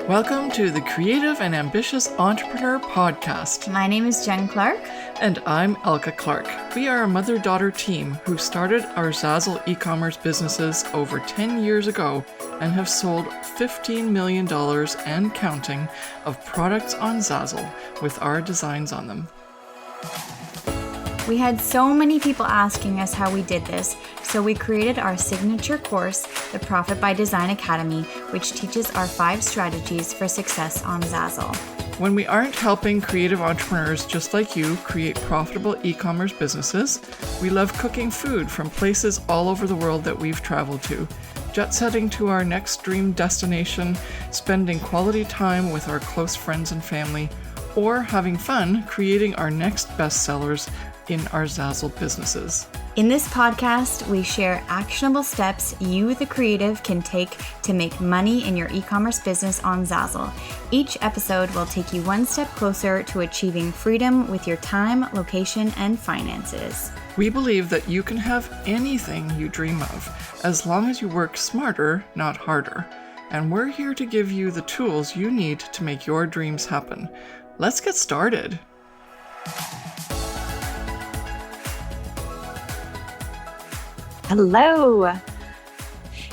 Welcome to the Creative and Ambitious Entrepreneur Podcast. My name is Jen Clark. And I'm Elka Clark. We are a mother-daughter team who started our Zazzle e-commerce businesses over 10 years ago and have sold $15 million and counting of products on Zazzle with our designs on them. We had so many people asking us how we did this, so we created our signature course, the Profit by Design Academy, which teaches our 5 strategies for success on Zazzle. When we aren't helping creative entrepreneurs just like you create profitable e-commerce businesses, we love cooking food from places all over the world that we've traveled to, jet setting to our next dream destination, spending quality time with our close friends and family, or having fun creating our next bestsellers in our Zazzle businesses. In this podcast, we share actionable steps you, the creative, can take to make money in your e-commerce business on Zazzle. Each episode will take you one step closer to achieving freedom with your time, location, and finances. We believe that you can have anything you dream of, as long as you work smarter, not harder. And we're here to give you the tools you need to make your dreams happen. Let's get started. Hello.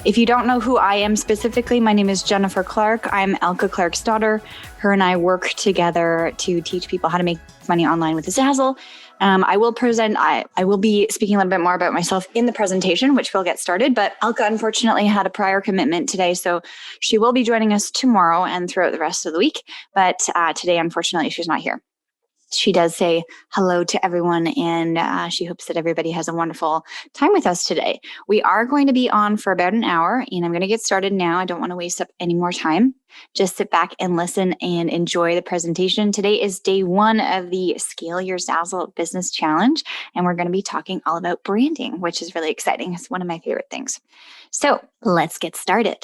If you don't know who I am specifically, my name is Jennifer Clark. I'm Elka Clark's daughter. Her and I work together to teach people how to make money online with Zazzle. I will be speaking a little bit more about myself in the presentation, which we'll get started, but Elka unfortunately had a prior commitment today, so she will be joining us tomorrow and throughout the rest of the week. But today, unfortunately, she's not here. She does say hello to everyone, and she hopes that everybody has a wonderful time with us today. We are going to be on for about an hour, and I'm going to get started now. I don't want to waste up any more time. Just sit back and listen and enjoy the presentation. Today is day 1 of the Scale Your Zazzle Business Challenge, and we're going to be talking all about branding, which is really exciting. It's one of my favorite things. So let's get started.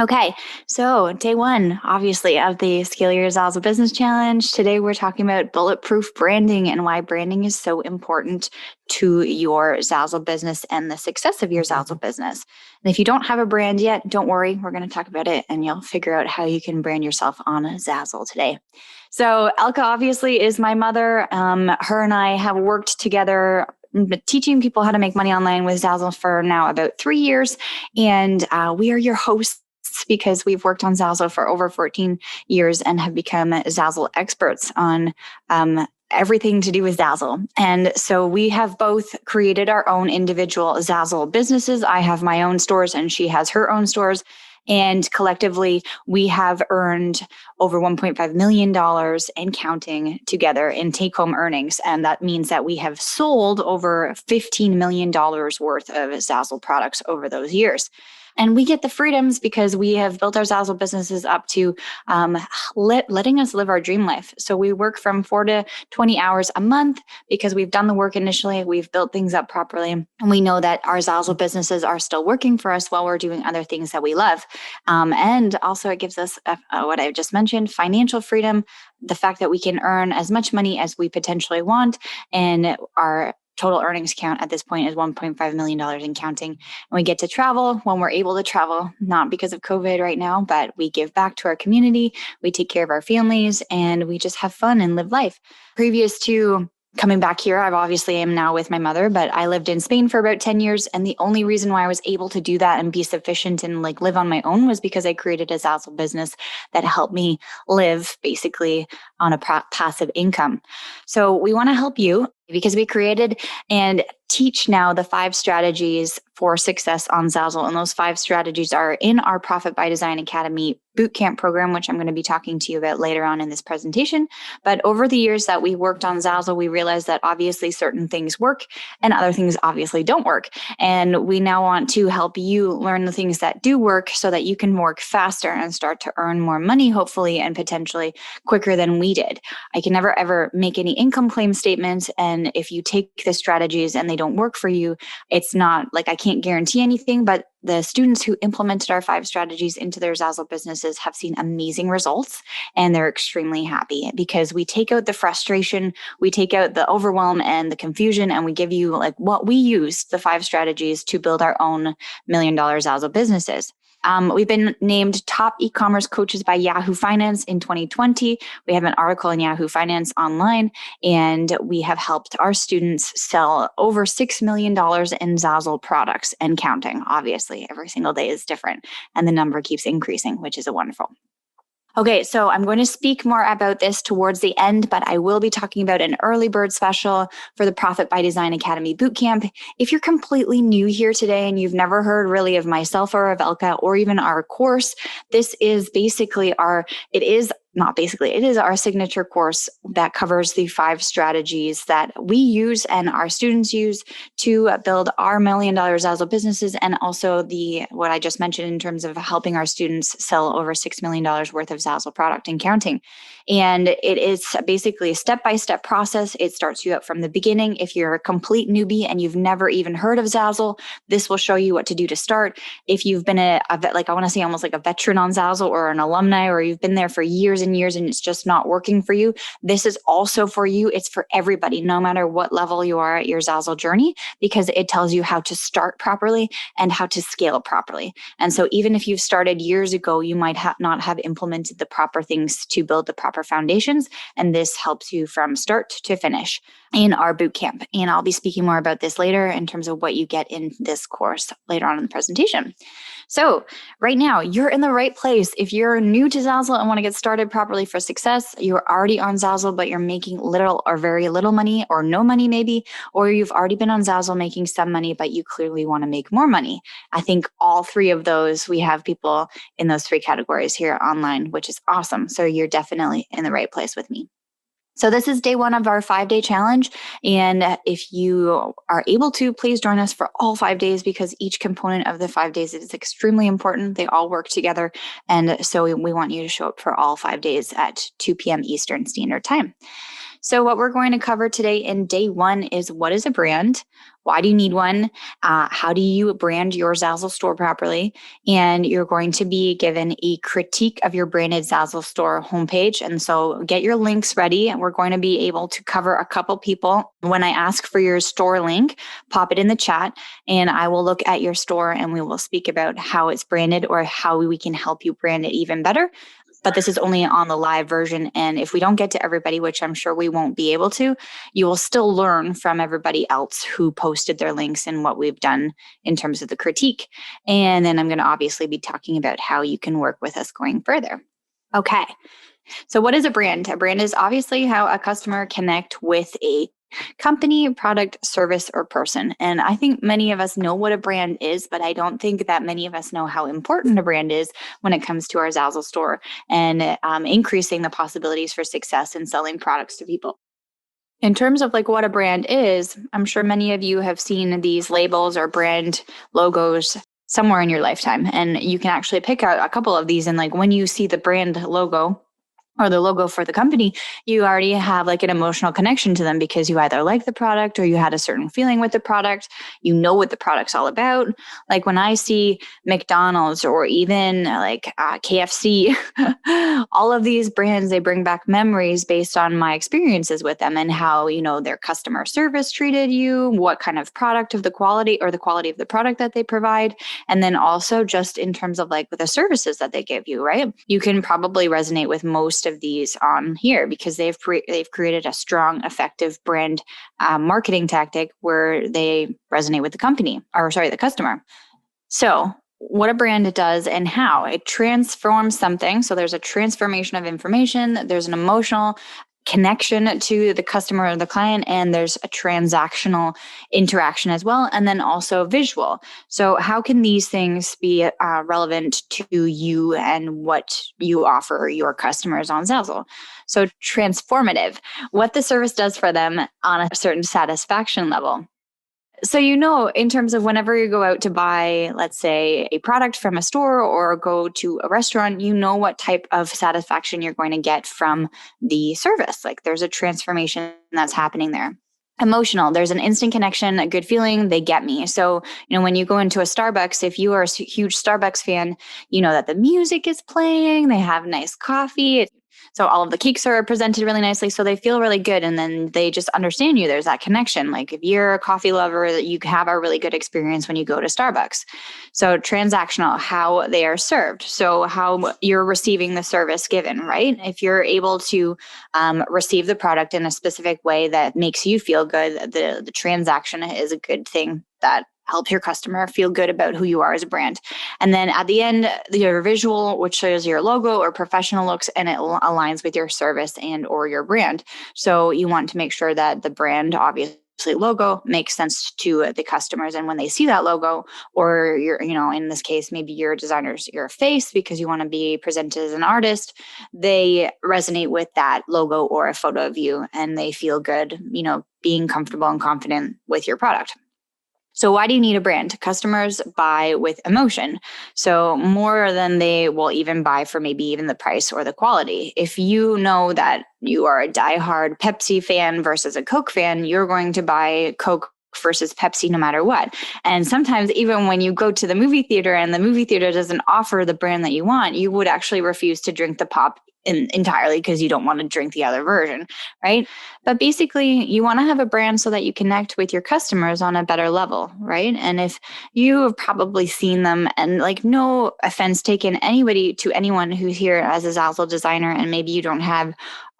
Okay, so day 1, obviously, of the Scale Your Zazzle Business Challenge. Today, we're talking about bulletproof branding and why branding is so important to your Zazzle business and the success of your Zazzle business. And if you don't have a brand yet, don't worry. We're going to talk about it, and you'll figure out how you can brand yourself on Zazzle today. So Elka obviously is my mother. Her and I have worked together teaching people how to make money online with Zazzle for now about 3 years. And we are your hosts, because we've worked on Zazzle for over 14 years and have become Zazzle experts on everything to do with Zazzle. And so we have both created our own individual Zazzle businesses. I have my own stores and she has her own stores. And collectively, we have earned over $1.5 million and counting together in take-home earnings. And that means that we have sold over $15 million worth of Zazzle products over those years. And we get the freedoms because we have built our Zazzle businesses up to letting us live our dream life. So we work from 4 to 20 hours a month because we've done the work initially. We've built things up properly. And we know that our Zazzle businesses are still working for us while we're doing other things that we love. And also it gives us what I've just mentioned, financial freedom, the fact that we can earn as much money as we potentially want. And our total earnings count at this point is $1.5 million and counting. And we get to travel when we're able to travel, not because of COVID right now, but we give back to our community, we take care of our families, and we just have fun and live life. Previous to coming back here, I obviously am now with my mother, but I lived in Spain for about 10 years. And the only reason why I was able to do that and be sufficient and live on my own was because I created a Zazzle business that helped me live basically on a passive income. So we want to help you because we created and teach now the 5 strategies for success on Zazzle. And those 5 strategies are in our Profit by Design Academy bootcamp program, which I'm going to be talking to you about later on in this presentation. But over the years that we worked on Zazzle, we realized that obviously certain things work and other things obviously don't work. And we now want to help you learn the things that do work so that you can work faster and start to earn more money, hopefully, and potentially quicker than we did. I can never, ever make any income claim statements. And if you take the strategies and they don't work for you, it's not like I can't guarantee anything, but the students who implemented our 5 strategies into their Zazzle businesses have seen amazing results, and they're extremely happy because we take out the frustration, we take out the overwhelm and the confusion, and we give you what we use, the 5 strategies to build our own $1 million Zazzle businesses. We've been named top e-commerce coaches by Yahoo Finance in 2020. We have an article in Yahoo Finance online, and we have helped our students sell over $6 million in Zazzle products and counting. Obviously, every single day is different, and the number keeps increasing, which is wonderful. Okay, so I'm going to speak more about this towards the end, but I will be talking about an early bird special for the Profit by Design Academy Bootcamp. If you're completely new here today and you've never heard really of myself or of Elka or even our course, this is basically it is our signature course that covers the 5 strategies that we use and our students use to build our $1 million Zazzle businesses, and also what I just mentioned in terms of helping our students sell over $6 million worth of Zazzle product and counting. And it is basically a step-by-step process. It starts you out from the beginning. If you're a complete newbie and you've never even heard of Zazzle, this will show you what to do to start. If you've been I want to say almost like a veteran on Zazzle or an alumni, or you've been there for years and years and it's just not working for you, this is also for you. It's for everybody, no matter what level you are at your Zazzle journey, because it tells you how to start properly and how to scale properly. And so even if you've started years ago, you might not have implemented the proper things to build the proper foundations. And this helps you from start to finish in our bootcamp. And I'll be speaking more about this later in terms of what you get in this course later on in the presentation. So right now, you're in the right place. If you're new to Zazzle and want to get started properly for success, you're already on Zazzle, but you're making little or very little money, or no money maybe, or you've already been on Zazzle making some money, but you clearly want to make more money. I think all 3 of those, we have people in those 3 categories here online, which is awesome. So you're definitely in the right place with me. So this is day 1 of our 5-day challenge. And if you are able to, please join us for all 5 days, because each component of the 5 days is extremely important. They all work together. And so we want you to show up for all 5 days at 2 p.m. Eastern Standard Time. So what we're going to cover today in day 1 is, what is a brand? Why do you need one? How do you brand your Zazzle store properly? And you're going to be given a critique of your branded Zazzle store homepage. And so get your links ready. And we're going to be able to cover a couple people. When I ask for your store link, pop it in the chat, and I will look at your store and we will speak about how it's branded or how we can help you brand it even better. But this is only on the live version. And if we don't get to everybody, which I'm sure we won't be able to, you will still learn from everybody else who posted their links and what we've done in terms of the critique. And then I'm going to obviously be talking about how you can work with us going further. Okay. So what is a brand? A brand is obviously how a customer connect with a company, product, service, or person. And I think many of us know what a brand is, but I don't think that many of us know how important a brand is when it comes to our Zazzle store and increasing the possibilities for success in selling products to people. In terms of what a brand is, I'm sure many of you have seen these labels or brand logos somewhere in your lifetime. And you can actually pick out a couple of these. And when you see the brand logo or the logo for the company, you already have an emotional connection to them, because you either like the product or you had a certain feeling with the product. You know what the product's all about. When I see McDonald's or even KFC, all of these brands, they bring back memories based on my experiences with them and how, their customer service treated you, what kind of product of the quality or the quality of the product that they provide. And then also just in terms of the services that they give you, right? You can probably resonate with most of these on here, because they've created a strong, effective brand marketing tactic where they resonate with the customer. So what a brand does and how it transforms something. So there's a transformation of information, there's an emotional connection to the customer or the client, and there's a transactional interaction as well, and then also visual. So how can these things be relevant to you and what you offer your customers on Zazzle? So transformative, what the service does for them on a certain satisfaction level. So, in terms of whenever you go out to buy, let's say, a product from a store or go to a restaurant, what type of satisfaction you're going to get from the service. There's a transformation that's happening there. Emotional, there's an instant connection, a good feeling, they get me. So, when you go into a Starbucks, if you are a huge Starbucks fan, that the music is playing, they have nice coffee, So all of the cakes are presented really nicely, so they feel really good, and then they just understand you. There's that connection. Like if you're a coffee lover, that you have a really good experience when you go to Starbucks. So transactional, how they are served. So how you're receiving the service given, right? If you're able to receive the product in a specific way that makes you feel good, the transaction is a good thing that help your customer feel good about who you are as a brand. And then at the end, your visual, which shows your logo or professional looks, and it aligns with your service and or your brand. So you want to make sure that the brand, obviously logo, makes sense to the customers. And when they see that logo, or your, in this case, maybe your designer's your face because you want to be presented as an artist, they resonate with that logo or a photo of you, and they feel good, being comfortable and confident with your product. So why do you need a brand? Customers buy with emotion. So more than they will even buy for maybe even the price or the quality. If you know that you are a diehard Pepsi fan versus a Coke fan, you're going to buy Coke versus Pepsi no matter what. And sometimes even when you go to the movie theater and the movie theater doesn't offer the brand that you want, you would actually refuse to drink the pop entirely because you don't want to drink the other version, right? But basically, you want to have a brand so that you connect with your customers on a better level, right? And if you have probably seen them, and like no offense taken to anyone who's here as a Zazzle designer, and maybe you don't have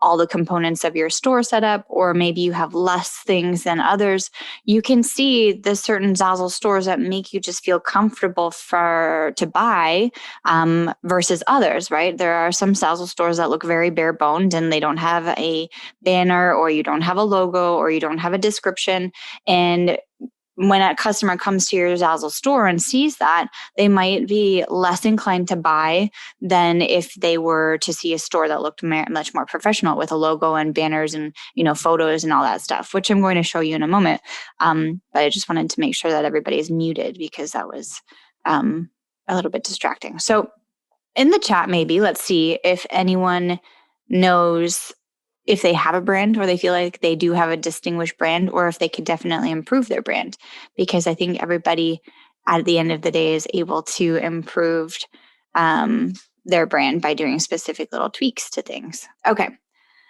all the components of your store set up, or maybe you have less things than others, you can see the certain Zazzle stores that make you just feel comfortable to buy versus others, right? There are some Zazzle stores that look very bare boned and they don't have a banner, or you don't have a logo, or you don't have a description. And when a customer comes to your Zazzle store and sees that, they might be less inclined to buy than if they were to see a store that looked much more professional with a logo and banners and, photos and all that stuff, which I'm going to show you in a moment. But I just wanted to make sure that everybody is muted because that was a little bit distracting. So in the chat, maybe let's see if anyone knows if they have a brand, or they feel like they do have a distinguished brand, or if they could definitely improve their brand, because I think everybody at the end of the day is able to improve their brand by doing specific little tweaks to things. Okay.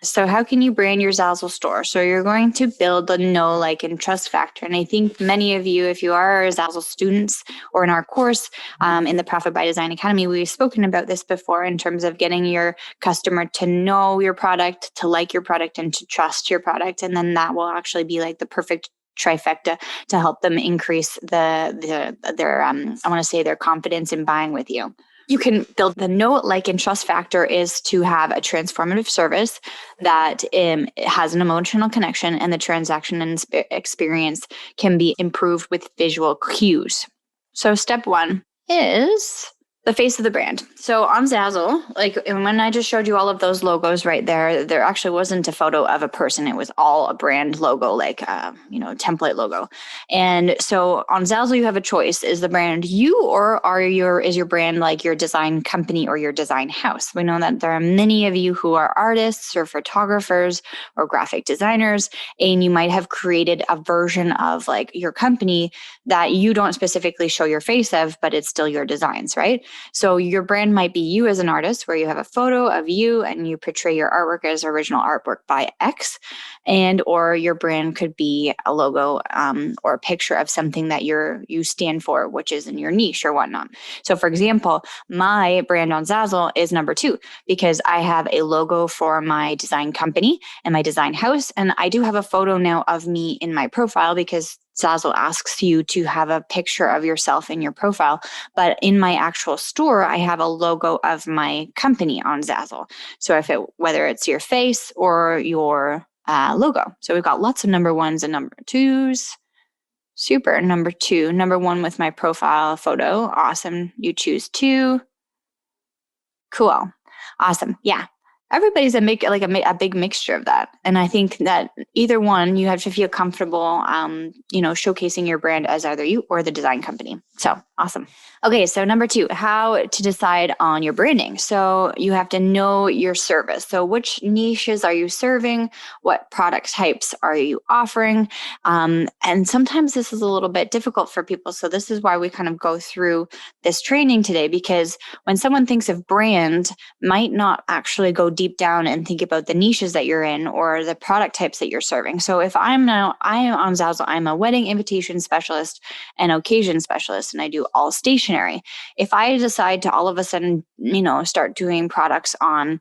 So how can you brand your Zazzle store? So you're going to build the know, like, and trust factor. And I think many of you, if you are Zazzle students or in our course in the Profit by Design Academy, we've spoken about this before in terms of getting your customer to know your product, to like your product, and to trust your product. And then that will actually be like the perfect trifecta to help them increase their confidence in buying with you. You can build the know, like, and trust factor is to have a transformative service that has an emotional connection, and the transaction and experience can be improved with visual cues. So step one is the face of the brand. So on Zazzle, like when I just showed you all of those logos right there actually wasn't a photo of a person. It was all a brand logo, like, template logo. And so on Zazzle, you have a choice. Is the brand you, or is your brand like your design company or your design house? We know that there are many of you who are artists or photographers or graphic designers, and you might have created a version of like your company that you don't specifically show your face of, but it's still your designs, right? So your brand might be you as an artist, where you have a photo of you and you portray your artwork as original artwork by X, or your brand could be a logo or a picture of something that you stand for, which is in your niche or whatnot. So for example, my brand on Zazzle is number 2, because I have a logo for my design company and my design house. And I do have a photo now of me in my profile, because Zazzle asks you to have a picture of yourself in your profile. But in my actual store, I have a logo of my company on Zazzle. So whether it's your face or your logo. So we've got lots of number 1s and number 2s. Super. Number 2, number 1 with my profile photo. Awesome. You choose 2. Cool. Awesome. Yeah. Everybody's a big mixture of that. And I think that either one, you have to feel comfortable, showcasing your brand as either you or the design company. So awesome. Okay. So number 2, how to decide on your branding. So you have to know your service. So which niches are you serving? What product types are you offering? And sometimes this is a little bit difficult for people. So this is why we kind of go through this training today, because when someone thinks of brand, might not actually go deep deep down and think about the niches that you're in or the product types that you're serving. So if I am on Zazzle, I'm a wedding invitation specialist and occasion specialist, and I do all stationery. If I decide to all of a sudden, start doing products on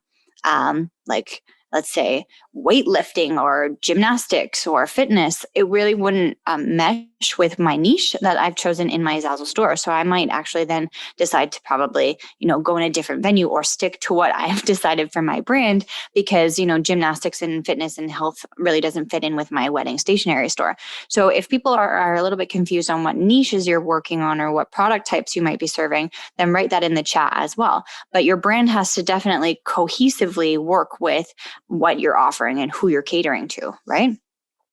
like, let's say, weightlifting or gymnastics or fitness, it really wouldn't mesh with my niche that I've chosen in my Zazzle store. So I might actually then decide to probably, go in a different venue or stick to what I've decided for my brand, because, gymnastics and fitness and health really doesn't fit in with my wedding stationery store. So if people are a little bit confused on what niches you're working on or what product types you might be serving, then write that in the chat as well. But your brand has to definitely cohesively work with what you're offering and who you're catering to, right?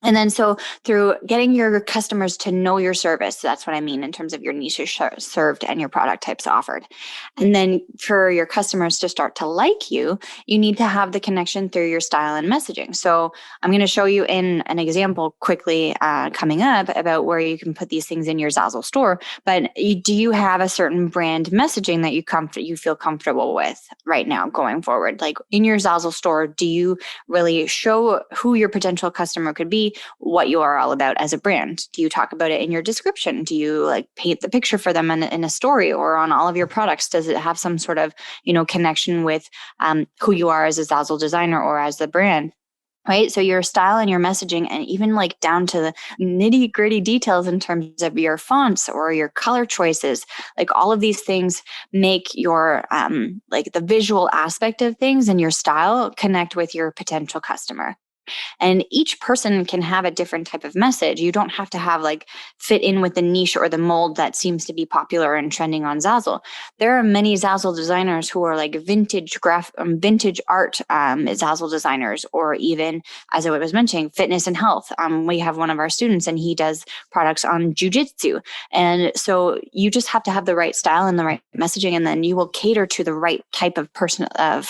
And then so through getting your customers to know your service, that's what I mean in terms of your niches served and your product types offered. And then for your customers to start to like you, you need to have the connection through your style and messaging. So I'm going to show you in an example quickly coming up about where you can put these things in your Zazzle store. But do you have a certain brand messaging that you feel comfortable with right now going forward? Like in your Zazzle store, do you really show who your potential customer could be, what you are all about as a brand? Do you talk about it in your description? Do you like paint the picture for them in a story or on all of your products? Does it have some sort of, connection with who you are as a Zazzle designer or as the brand? Right. So your style and your messaging, and even like down to the nitty gritty details in terms of your fonts or your color choices, like all of these things make your like the visual aspect of things and your style connect with your potential customer. And each person can have a different type of message. You don't have to have like fit in with the niche or the mold that seems to be popular and trending on Zazzle. There are many Zazzle designers who are like vintage art Zazzle designers, or even, as I was mentioning, fitness and health. We have one of our students and he does products on jujitsu. And so you just have to have the right style and the right messaging, and then you will cater to the right type of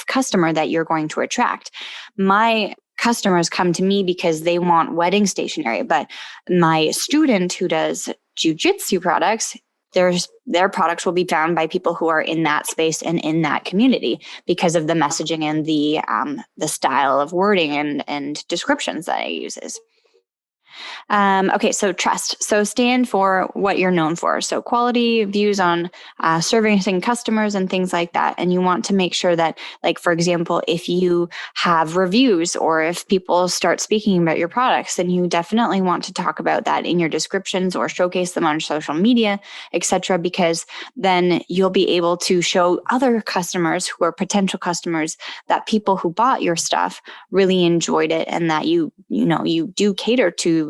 customer that you're going to attract. My customers come to me because they want wedding stationery, but my student who does jujitsu products, their products will be found by people who are in that space and in that community because of the messaging and the style of wording and descriptions that it uses. Okay, so trust. So stand for what you're known for. So quality, views on servicing customers and things like that. And you want to make sure that, like, for example, if you have reviews or if people start speaking about your products, then you definitely want to talk about that in your descriptions or showcase them on social media, etc., because then you'll be able to show other customers who are potential customers that people who bought your stuff really enjoyed it, and that you do cater to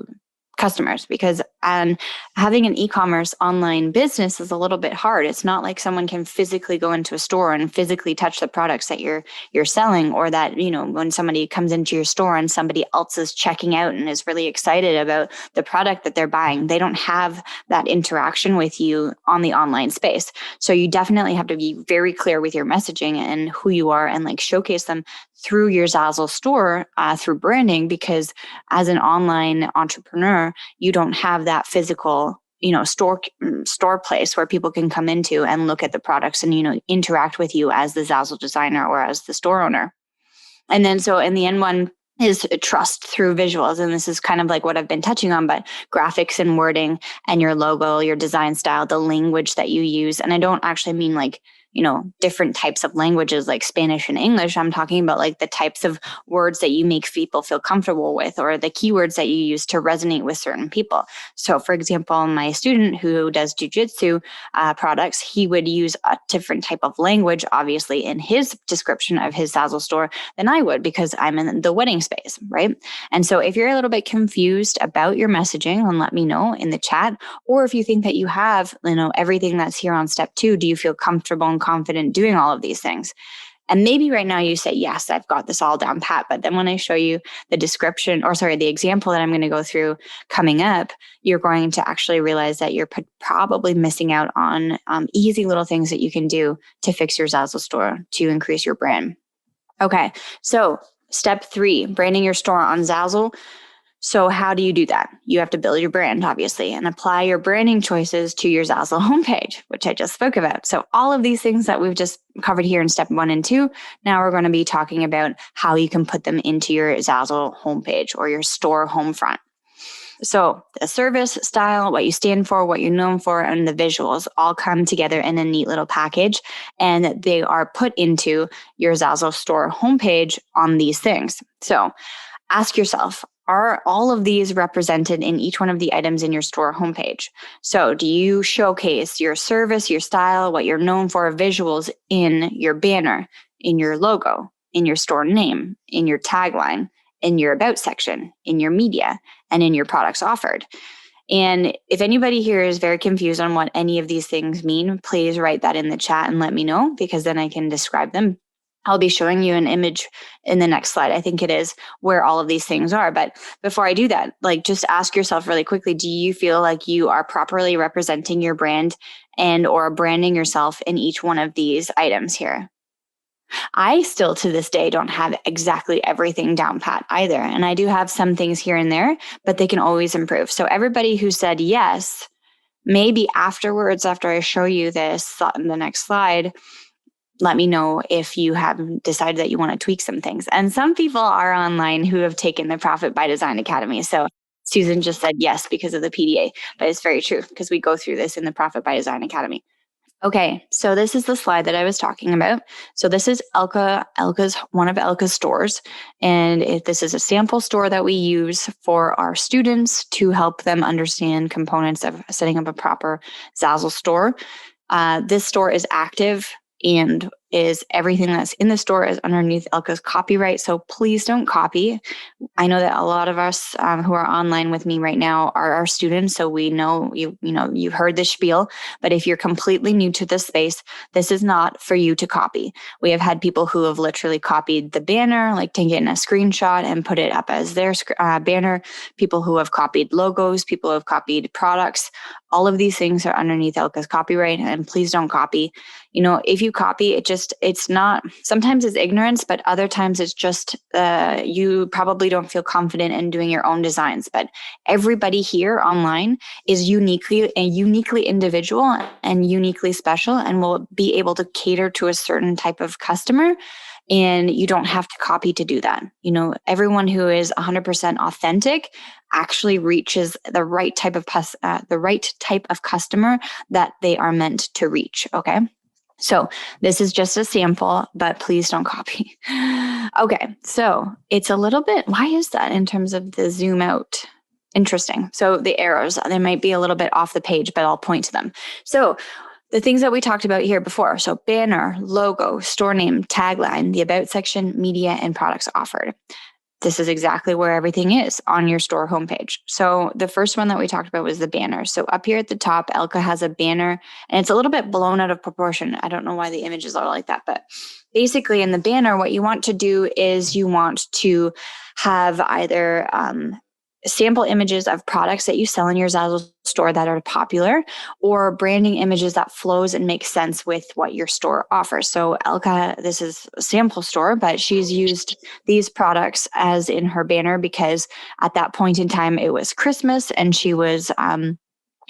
customers, because having an e-commerce online business is a little bit hard. It's not like someone can physically go into a store and physically touch the products that you're selling, or that, when somebody comes into your store and somebody else is checking out and is really excited about the product that they're buying, they don't have that interaction with you on the online space. So you definitely have to be very clear with your messaging and who you are, and like showcase them through your Zazzle store, through branding, because as an online entrepreneur, you don't have that physical, store place where people can come into and look at the products and, interact with you as the Zazzle designer or as the store owner. And then so in the end one is trust through visuals. And this is kind of like what I've been touching on, but graphics and wording and your logo, your design style, the language that you use. And I don't actually mean like, different types of languages like Spanish and English. I'm talking about like the types of words that you make people feel comfortable with, or the keywords that you use to resonate with certain people. So for example, my student who does jujitsu products, he would use a different type of language, obviously, in his description of his Zazzle store than I would, because I'm in the wedding space, right? And so if you're a little bit confused about your messaging, then let me know in the chat. Or if you think that you have, everything that's here on step 2, do you feel comfortable and confident doing all of these things? And maybe right now you say, yes, I've got this all down pat. But then when I show you the example that I'm going to go through coming up, you're going to actually realize that you're probably missing out on easy little things that you can do to fix your Zazzle store to increase your brand. Okay, so step 3, branding your store on Zazzle. So how do you do that? You have to build your brand, obviously, and apply your branding choices to your Zazzle homepage, which I just spoke about. So all of these things that we've just covered here in step 1 and 2, now we're going to be talking about how you can put them into your Zazzle homepage or your store home front. So the service, style, what you stand for, what you're known for, and the visuals all come together in a neat little package, and they are put into your Zazzle store homepage on these things. So ask yourself, are all of these represented in each one of the items in your store homepage? So do you showcase your service, your style, what you're known for, visuals in your banner, in your logo, in your store name, in your tagline, in your about section, in your media, and in your products offered? And if anybody here is very confused on what any of these things mean, please write that in the chat and let me know, because then I can describe them. I'll be showing you an image in the next slide, I think it is, where all of these things are. But before I do that, just ask yourself really quickly, do you feel like you are properly representing your brand and or branding yourself in each one of these items here? I still to this day don't have exactly everything down pat either. And I do have some things here and there, but they can always improve. So everybody who said yes, maybe afterwards, after I show you this in the next slide, let me know if you have decided that you want to tweak some things. And some people are online who have taken the Profit by Design Academy. So Susan just said yes because of the PDA, but it's very true because we go through this in the Profit by Design Academy. Okay, so this is the slide that I was talking about. So this is one of Elka's stores, and this is a sample store that we use for our students to help them understand components of setting up a proper Zazzle store. This store is active, and is everything that's in the store is underneath Elka's copyright. So please don't copy. I know that a lot of us who are online with me right now are our students. So we know you've heard this spiel, but if you're completely new to this space, this is not for you to copy. We have had people who have literally copied the banner, like taken a screenshot and put it up as their banner. People who have copied logos, people who have copied products. All of these things are underneath Elka's copyright, and please don't copy. If you copy, it's not, sometimes it's ignorance, but other times it's just you probably don't feel confident in doing your own designs. But everybody here online is uniquely individual and uniquely special, and will be able to cater to a certain type of customer. And you don't have to copy to do that. Everyone who is 100% authentic actually reaches the right type of customer that they are meant to reach. Okay. So this is just a sample, but please don't copy. Okay. So it's a little bit, why is that in terms of the zoom out? Interesting. So the arrows, they might be a little bit off the page, but I'll point to them. So the things that we talked about here before, so banner, logo, store name, tagline, the about section, media, and products offered. This is exactly where everything is on your store homepage. So the first one that we talked about was the banner. So up here at the top, Elka has a banner, and it's a little bit blown out of proportion. I don't know why the images are like that, but basically in the banner, what you want to do is you want to have either sample images of products that you sell in your Zazzle store that are popular, or branding images that flows and makes sense with what your store offers. So Elka, this is a sample store, but she's used these products as in her banner because at that point in time it was Christmas, and she was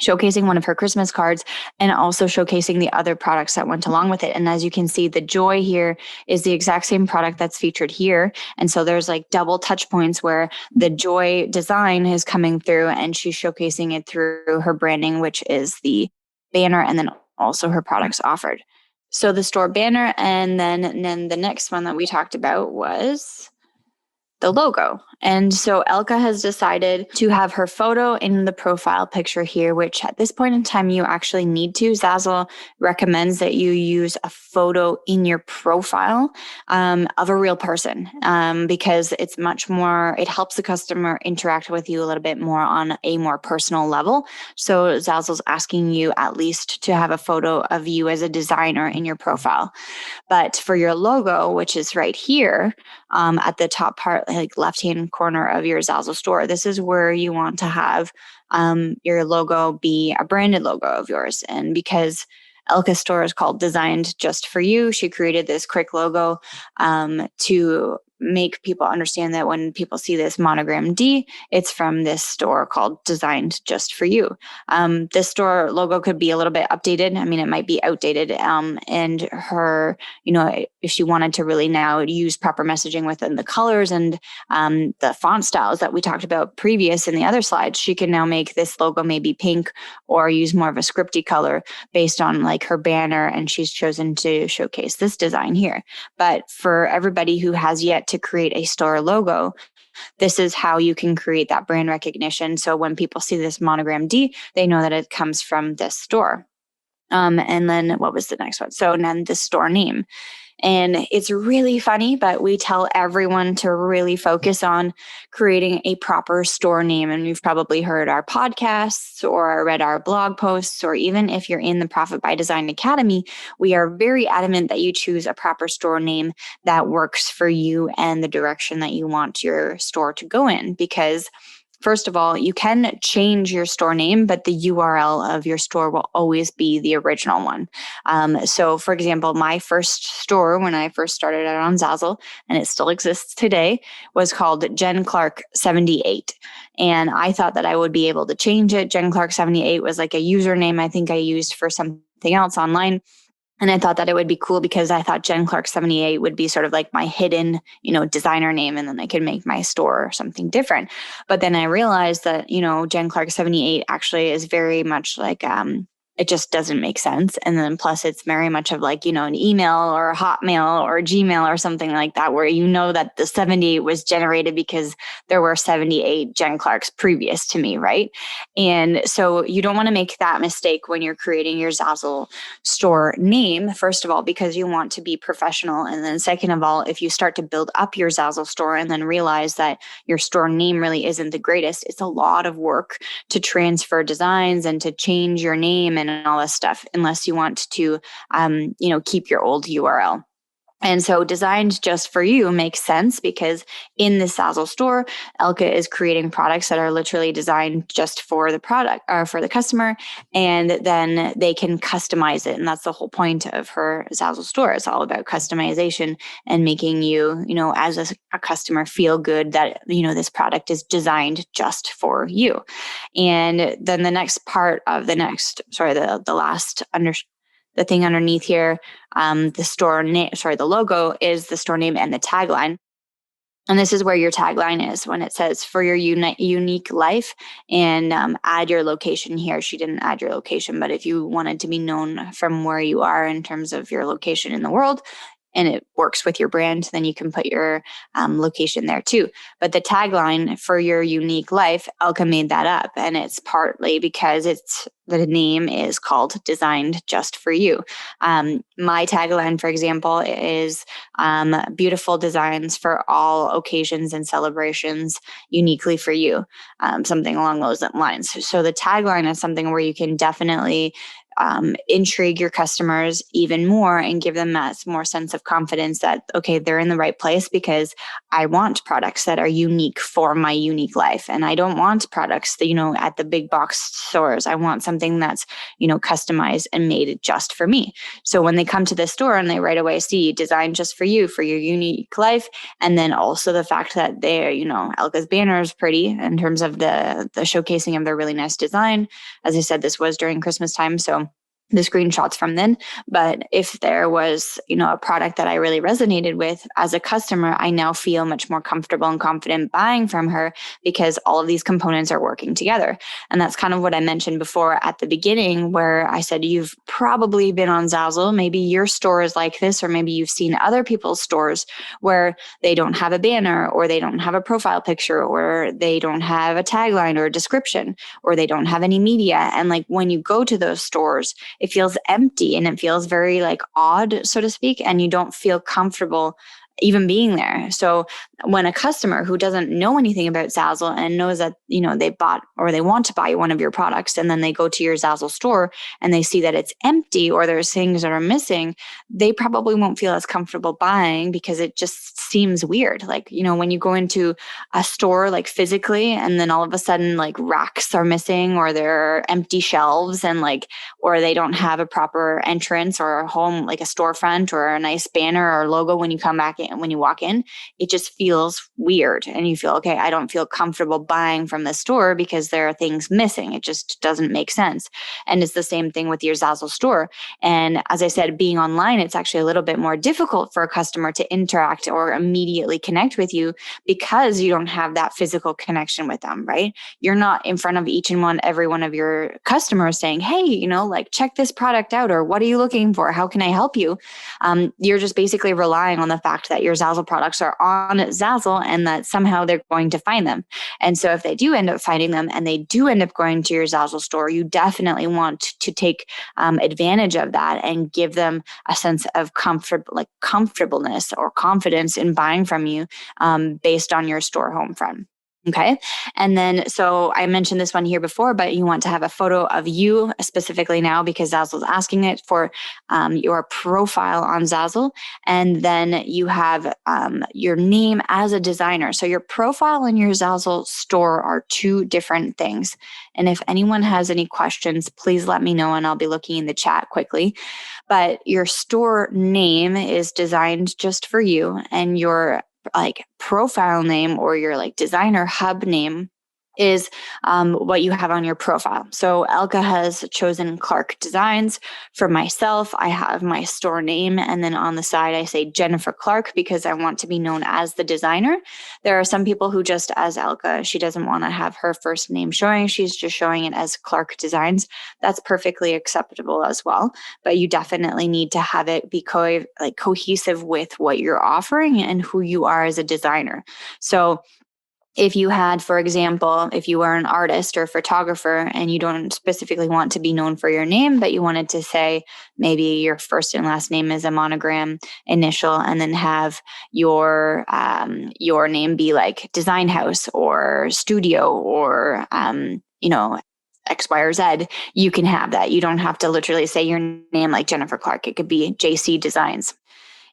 showcasing one of her Christmas cards and also showcasing the other products that went along with it. And as you can see, the Joy here is the exact same product that's featured here. And so there's like double touch points where the Joy design is coming through, and she's showcasing it through her branding, which is the banner, and then also her products offered. So the store banner, and then the next one that we talked about was the logo. And so Elka has decided to have her photo in the profile picture here, which at this point in time, you actually need to. Zazzle recommends that you use a photo in your profile of a real person because it's much more, it helps the customer interact with you a little bit more on a more personal level. So Zazzle's asking you at least to have a photo of you as a designer in your profile. But for your logo, which is right here at the top part, like left-hand corner of your Zazzle store, this is where you want to have your logo be a branded logo of yours. And because Elka's store is called Designed Just for You, she created this quick logo to make people understand that when people see this monogram D, it's from this store called Designed Just for You. This store logo could be a little bit updated. I mean, it might be outdated. And her, if she wanted to really now use proper messaging within the colors and the font styles that we talked about previous in the other slides, she can now make this logo maybe pink or use more of a scripty color based on like her banner. And she's chosen to showcase this design here. But for everybody who has yet to create a store logo, this is how you can create that brand recognition. So when people see this monogram D, they know that it comes from this store. And then what was the next one? So then the store name. And it's really funny, but we tell everyone to really focus on creating a proper store name. And you've probably heard our podcasts or read our blog posts, or even if you're in the Profit by Design Academy, we are very adamant that you choose a proper store name that works for you and the direction that you want your store to go in. Because first of all, you can change your store name, but the URL of your store will always be the original one. So for example, my first store when I first started out on Zazzle, and it still exists today, was called Jen Clark 78. And I thought that I would be able to change it. Jen Clark 78 was like a username I think I used for something else online. And I thought that it would be cool because I thought Jen Clark 78 would be sort of like my hidden, designer name. And then I could make my store something different. But then I realized that, Jen Clark 78 actually is very much like, it just doesn't make sense. And then plus it's very much of like, an email or a Hotmail or a Gmail or something like that, where that the 78 was generated because there were 78 Jen Clarks previous to me, right? And so you don't want to make that mistake when you're creating your Zazzle store name, first of all, because you want to be professional. And then second of all, if you start to build up your Zazzle store and then realize that your store name really isn't the greatest, it's a lot of work to transfer designs and to change your name and all this stuff, unless you want to, keep your old URL. And so Designed Just for You makes sense because in the Zazzle store, Elka is creating products that are literally designed just for the product or for the customer, and then they can customize it. And that's the whole point of her Zazzle store. It's all about customization and making you, as a customer feel good that, this product is designed just for you. And then the next part of the last the thing underneath here, the store name, the logo is the store name and the tagline. And this is where your tagline is when it says for your unique life, and add your location here. She didn't add your location, but if you wanted to be known from where you are in terms of your location in the world, and it works with your brand, then you can put your location there too. But the tagline for your unique life, Elka made that up. And it's partly because the name is called Designed Just for You. My tagline, for example, is beautiful designs for all occasions and celebrations uniquely for you, something along those lines. So the tagline is something where you can definitely intrigue your customers even more and give them that more sense of confidence that, okay, they're in the right place because I want products that are unique for my unique life. And I don't want products that, at the big box stores. I want something that's, customized and made just for me. So when they come to the store and they right away see Designed Just for You for your unique life. And then also the fact that they're, Elka's banner is pretty in terms of the showcasing of their really nice design. As I said, this was during Christmas time. So the screenshots from then. But if there was, a product that I really resonated with as a customer, I now feel much more comfortable and confident buying from her because all of these components are working together. And that's kind of what I mentioned before at the beginning, where I said, you've probably been on Zazzle. Maybe your store is like this, or maybe you've seen other people's stores where they don't have a banner, or they don't have a profile picture, or they don't have a tagline or a description, or they don't have any media. And like when you go to those stores, it feels empty and it feels very like odd, so to speak, and you don't feel comfortable even being there. So when a customer who doesn't know anything about Zazzle and knows that, they bought or they want to buy one of your products, and then they go to your Zazzle store and they see that it's empty or there's things that are missing, they probably won't feel as comfortable buying because it just seems weird. Like, when you go into a store like physically and then all of a sudden like racks are missing, or there are empty shelves, and or they don't have a proper entrance or a home, like a storefront or a nice banner or logo when you come back when you walk in, it just feels weird. And you feel, okay, I don't feel comfortable buying from the store because there are things missing. It just doesn't make sense. And it's the same thing with your Zazzle store. And as I said, being online, it's actually a little bit more difficult for a customer to interact or immediately connect with you because you don't have that physical connection with them, right? You're not in front of every one of your customers saying, hey, like check this product out, or what are you looking for? How can I help you? You're just basically relying on the fact that your Zazzle products are on Zazzle and that somehow they're going to find them. And so if they do end up finding them and they do end up going to your Zazzle store, you definitely want to take advantage of that and give them a sense of comfortableness or confidence in buying from you based on your store home front. Okay. And then, so I mentioned this one here before, but you want to have a photo of you specifically now because Zazzle's asking it for your profile on Zazzle. And then you have your name as a designer. So your profile and your Zazzle store are two different things. And if anyone has any questions, please let me know and I'll be looking in the chat quickly. But your store name is designed just for you, and your profile name or your designer hub name is what you have on your profile. So Elka has chosen Clark Designs. For myself, I have my store name, and then on the side I say Jennifer Clark because I want to be known as the designer. There are some people who just, as Elka, she doesn't want to have her first name showing. She's just showing it as Clark Designs. That's perfectly acceptable as well. But you definitely need to have it be cohesive with what you're offering and who you are as a designer. So if you had, for example, if you were an artist or a photographer and you don't specifically want to be known for your name, but you wanted to say maybe your first and last name is a monogram initial, and then have your name be like Design House or Studio or X, Y, or Z, you can have that. You don't have to literally say your name like Jennifer Clark. It could be JC Designs.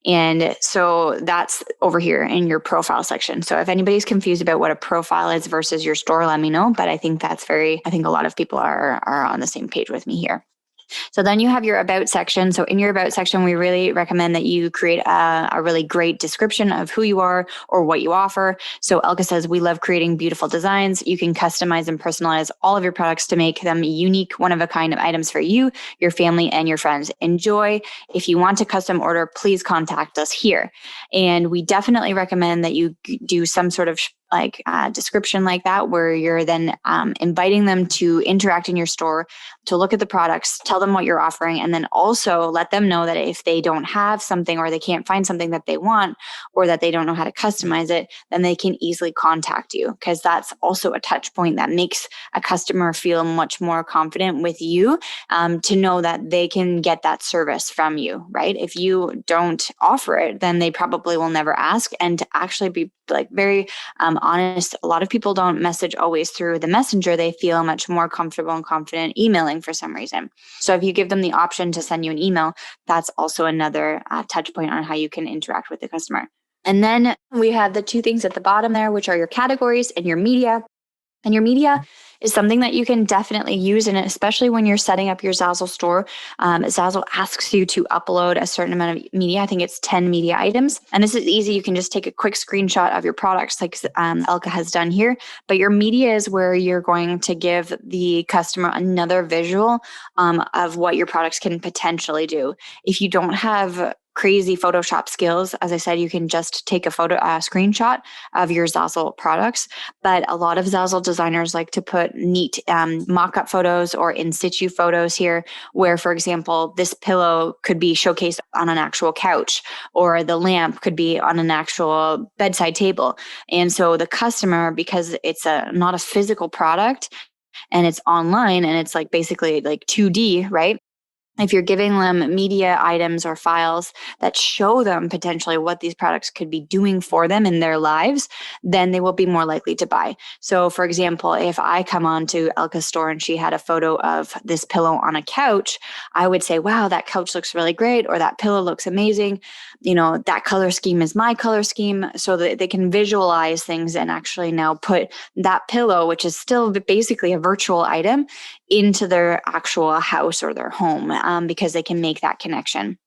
And so that's over here in your profile section. So if anybody's confused about what a profile is versus your store, let me know. But I think I think a lot of people are on the same page with me here. So then you have your about section. So in your about section, we really recommend that you create a really great description of who you are or what you offer. So Elka says, we love creating beautiful designs. You can customize and personalize all of your products to make them unique, one-of-a-kind items for you, your family, and your friends. Enjoy. If you want to custom order, please contact us here. And we definitely recommend that you do some sort of description like that, where you're then inviting them to interact in your store, to look at the products, tell them what you're offering, and then also let them know that if they don't have something or they can't find something that they want or that they don't know how to customize it, then they can easily contact you, because that's also a touch point that makes a customer feel much more confident with you, to know that they can get that service from you, right? If you don't offer it, then they probably will never ask. And to actually be very honest, a lot of people don't message always through the messenger. They feel much more comfortable and confident emailing for some reason. So if you give them the option to send you an email, that's also another touch point on how you can interact with the customer. And then we have the two things at the bottom there, which are your categories and your media. And your media is something that you can definitely use, and especially when you're setting up your Zazzle store. Zazzle asks you to upload a certain amount of media. I think it's 10 media items. And this is easy. You can just take a quick screenshot of your products like Elka has done here. But your media is where you're going to give the customer another visual of what your products can potentially do. If you don't have crazy Photoshop skills, as I said, you can just take a screenshot of your Zazzle products. But a lot of Zazzle designers like to put neat mock-up photos or in situ photos here, where, for example, this pillow could be showcased on an actual couch, or the lamp could be on an actual bedside table. And so the customer, because it's not a physical product and it's online and it's basically 2D, right? If you're giving them media items or files that show them potentially what these products could be doing for them in their lives, then they will be more likely to buy. So for example, if I come on to Elka's store and she had a photo of this pillow on a couch, I would say, wow, that couch looks really great, or that pillow looks amazing. That color scheme is my color scheme, so that they can visualize things and actually now put that pillow, which is still basically a virtual item, into their actual house or their home, because they can make that connection.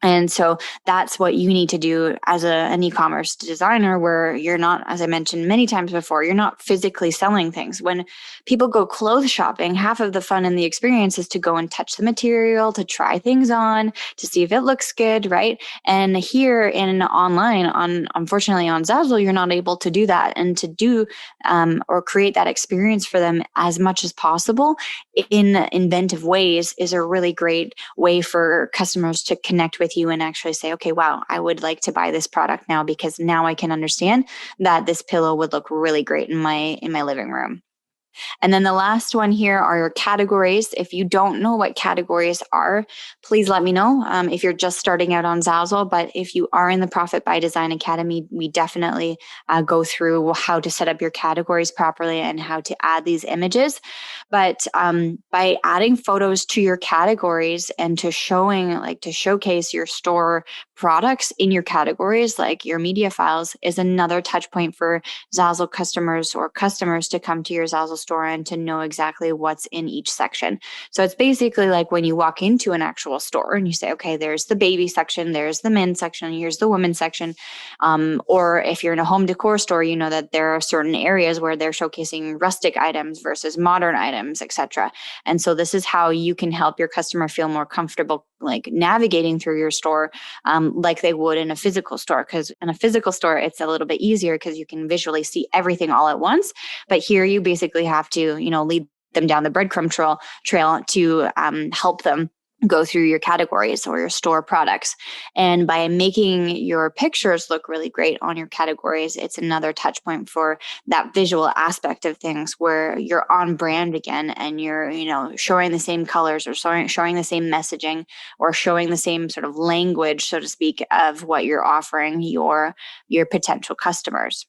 And so that's what you need to do as an e-commerce designer, where you're not, as I mentioned many times before, you're not physically selling things. When people go clothes shopping, half of the fun in the experience is to go and touch the material, to try things on, to see if it looks good, right? And here in online, unfortunately on Zazzle, you're not able to do that. And to do or create that experience for them as much as possible in inventive ways is a really great way for customers to connect with you and actually say, okay, wow, I would like to buy this product now because now I can understand that this pillow would look really great in my living room. And then the last one here are your categories. If you don't know what categories are, please let me know if you're just starting out on Zazzle. But if you are in the Profit by Design Academy, we definitely go through how to set up your categories properly and how to add these images. But by adding photos to your categories and to showcase your store products in your categories, like your media files, is another touch point for Zazzle customers to come to your Zazzle store and to know exactly what's in each section. So it's basically like when you walk into an actual store and you say, okay, there's the baby section, there's the men's section, here's the women's section. Or if you're in a home decor store, you know that there are certain areas where they're showcasing rustic items versus modern items, etc. And so this is how you can help your customer feel more comfortable like navigating through your store like they would in a physical store. Because in a physical store, it's a little bit easier because you can visually see everything all at once. But here you basically have to, lead them down the breadcrumb trail to help them go through your categories or your store products. And by making your pictures look really great on your categories, it's another touch point for that visual aspect of things where you're on brand again and you're, showing the same colors or showing the same messaging or showing the same sort of language, so to speak, of what you're offering your potential customers.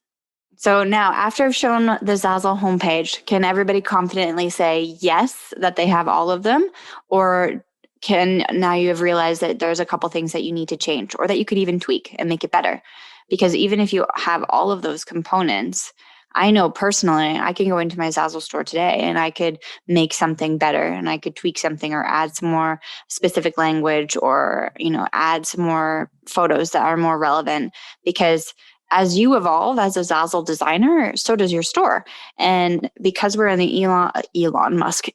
So now, after I've shown the Zazzle homepage, can everybody confidently say yes, that they have all of them? Or now you have realized that there's a couple things that you need to change or that you could even tweak and make it better? Because even if you have all of those components, I know personally, I can go into my Zazzle store today and I could make something better and I could tweak something or add some more specific language or, add some more photos that are more relevant, because as you evolve as a Zazzle designer, so does your store. And because we're in the Elon Musk,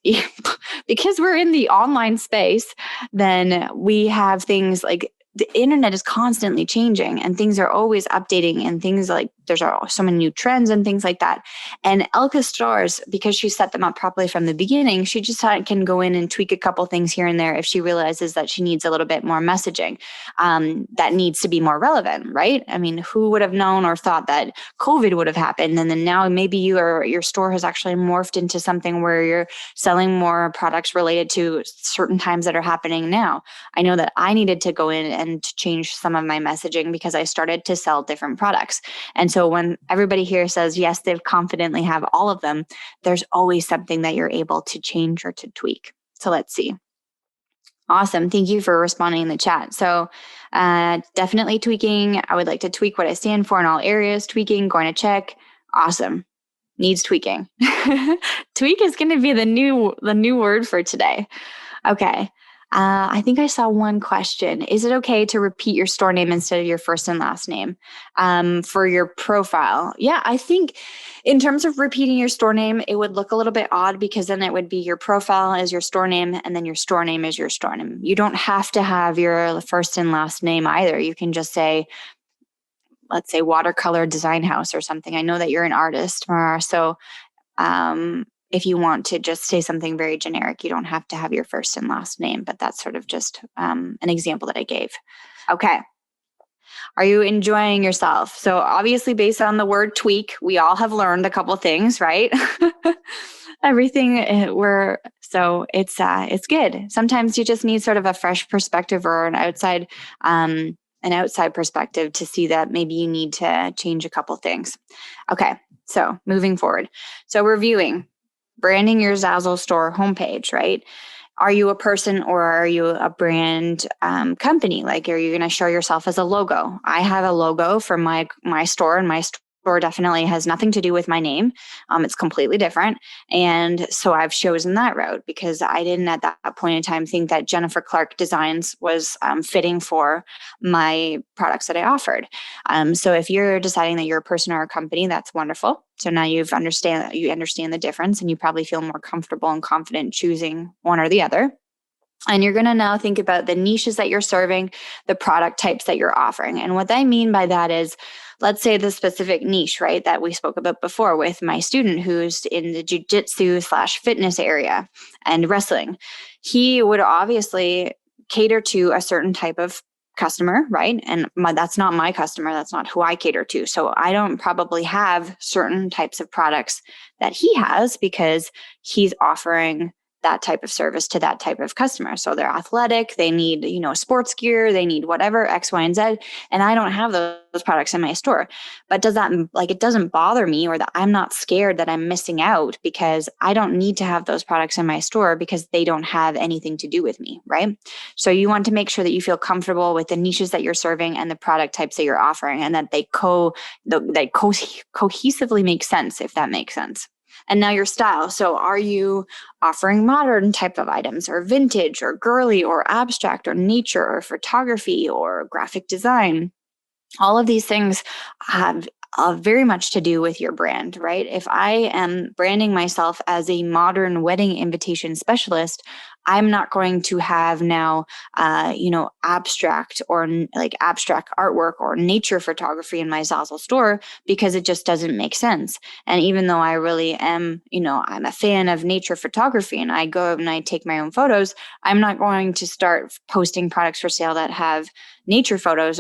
because we're in the online space, then we have things like the internet is constantly changing and things are always updating and things like there's so many new trends and things like that. And Elka's stores, because she set them up properly from the beginning, she just can go in and tweak a couple things here and there if she realizes that she needs a little bit more messaging that needs to be more relevant, right? I mean, who would have known or thought that COVID would have happened? And then now maybe your store has actually morphed into something where you're selling more products related to certain times that are happening now. I know that I needed to go in and change some of my messaging because I started to sell different products. And so when everybody here says, yes, they confidently have all of them, there's always something that you're able to change or to tweak. So let's see. Awesome. Thank you for responding in the chat. So definitely tweaking. I would like to tweak what I stand for in all areas. Tweaking, going to check. Awesome. Needs tweaking. Tweak is going to be the new word for today. Okay. I think I saw one question. Is it okay to repeat your store name instead of your first and last name for your profile? Yeah, I think in terms of repeating your store name, it would look a little bit odd because then it would be your profile as your store name and then your store name is your store name. You don't have to have your first and last name either. You can just say, let's say Watercolor Design House or something. I know that you're an artist, Mara, so if you want to just say something very generic, you don't have to have your first and last name, but that's sort of just an example that I gave. Okay. Are you enjoying yourself? So obviously based on the word tweak, we all have learned a couple things, right? Everything so it's good. Sometimes you just need sort of a fresh perspective or an outside perspective to see that maybe you need to change a couple things. Okay. So moving forward. So reviewing. Branding your Zazzle store homepage, right? Are you a person or are you a brand company? Like, are you going to show yourself as a logo? I have a logo for my store, and my store store definitely has nothing to do with my name. It's completely different. And so I've chosen that route because I didn't at that point in time think that Jennifer Clark Designs was fitting for my products that I offered. So if you're deciding that you're a person or a company, that's wonderful. So now you understand the difference, and you probably feel more comfortable and confident choosing one or the other. And you're going to now think about the niches that you're serving, the product types that you're offering. And what I mean by that is, let's say the specific niche, right, that we spoke about before with my student who's in the jiu-jitsu/fitness area and wrestling. He would obviously cater to a certain type of customer, right? And that's not my customer. That's not who I cater to. So I don't probably have certain types of products that he has because he's offering that type of service to that type of customer. So they're athletic, they need, sports gear, they need whatever, X, Y, and Z. And I don't have those products in my store. But it doesn't bother me, or that I'm not scared that I'm missing out because I don't need to have those products in my store because they don't have anything to do with me, right? So you want to make sure that you feel comfortable with the niches that you're serving and the product types that you're offering, and that they cohesively make sense, if that makes sense. And now your style. So are you offering modern type of items, or vintage, or girly, or abstract, or nature, or photography, or graphic design? All of these things have very much to do with your brand, right? If I am branding myself as a modern wedding invitation specialist, I'm not going to have now, abstract or like abstract artwork or nature photography in my Zazzle store, because it just doesn't make sense. And even though I really am, I'm a fan of nature photography and I go and I take my own photos, I'm not going to start posting products for sale that have nature photos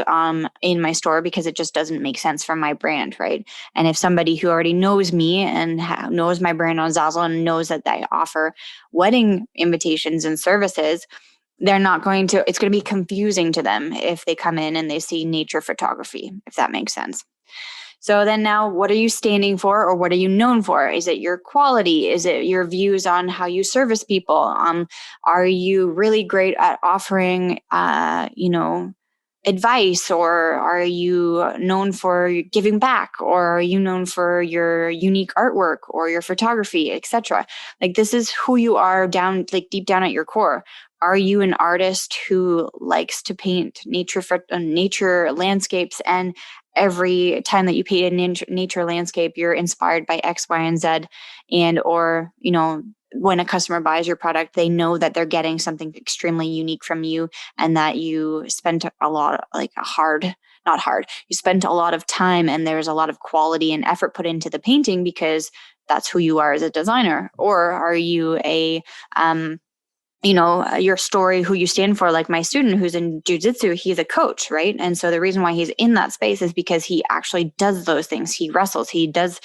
in my store, because it just doesn't make sense for my brand, right? And if somebody who already knows me and knows my brand on Zazzle and knows that I offer wedding invitations and services, it's going to be confusing to them if they come in and they see nature photography, if that makes sense. So then now, what are you standing for, or what are you known for? Is it your quality? Is it your views on how you service people? Are you really great at offering, advice, or are you known for giving back, or are you known for your unique artwork or your photography, etc.? Like, this is who you are deep down at your core. Are you an artist who likes to paint nature landscapes, and every time that you paint a nature landscape, you're inspired by X, Y, and Z, or when a customer buys your product, they know that they're getting something extremely unique from you, and that you spent a lot, you spent a lot of time, and there's a lot of quality and effort put into the painting because that's who you are as a designer? Or are you your story, who you stand for? Like my student who's in jiu-jitsu, he's a coach, right? And so the reason why he's in that space is because he actually does those things. He wrestles, he does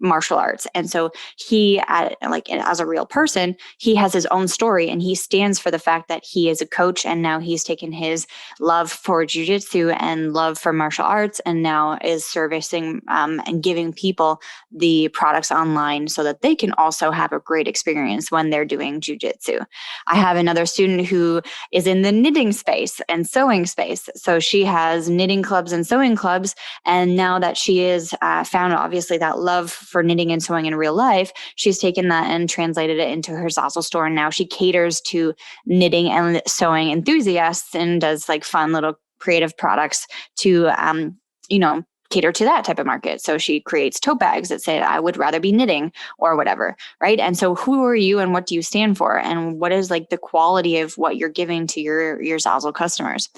martial arts. And so he, as a real person, he has his own story, and he stands for the fact that he is a coach. And now he's taken his love for jiu-jitsu and love for martial arts, and now is servicing and giving people the products online so that they can also have a great experience when they're doing jiu-jitsu. I have another student who is in the knitting space and sewing space. So she has knitting clubs and sewing clubs. And now that she is found, obviously, that love for knitting and sewing in real life, she's taken that and translated it into her Zazzle store. And now she caters to knitting and sewing enthusiasts and does like fun little creative products to, cater to that type of market. So she creates tote bags that say, I would rather be knitting, or whatever, right? And so who are you, and what do you stand for? And what is like the quality of what you're giving to your Zazzle customers?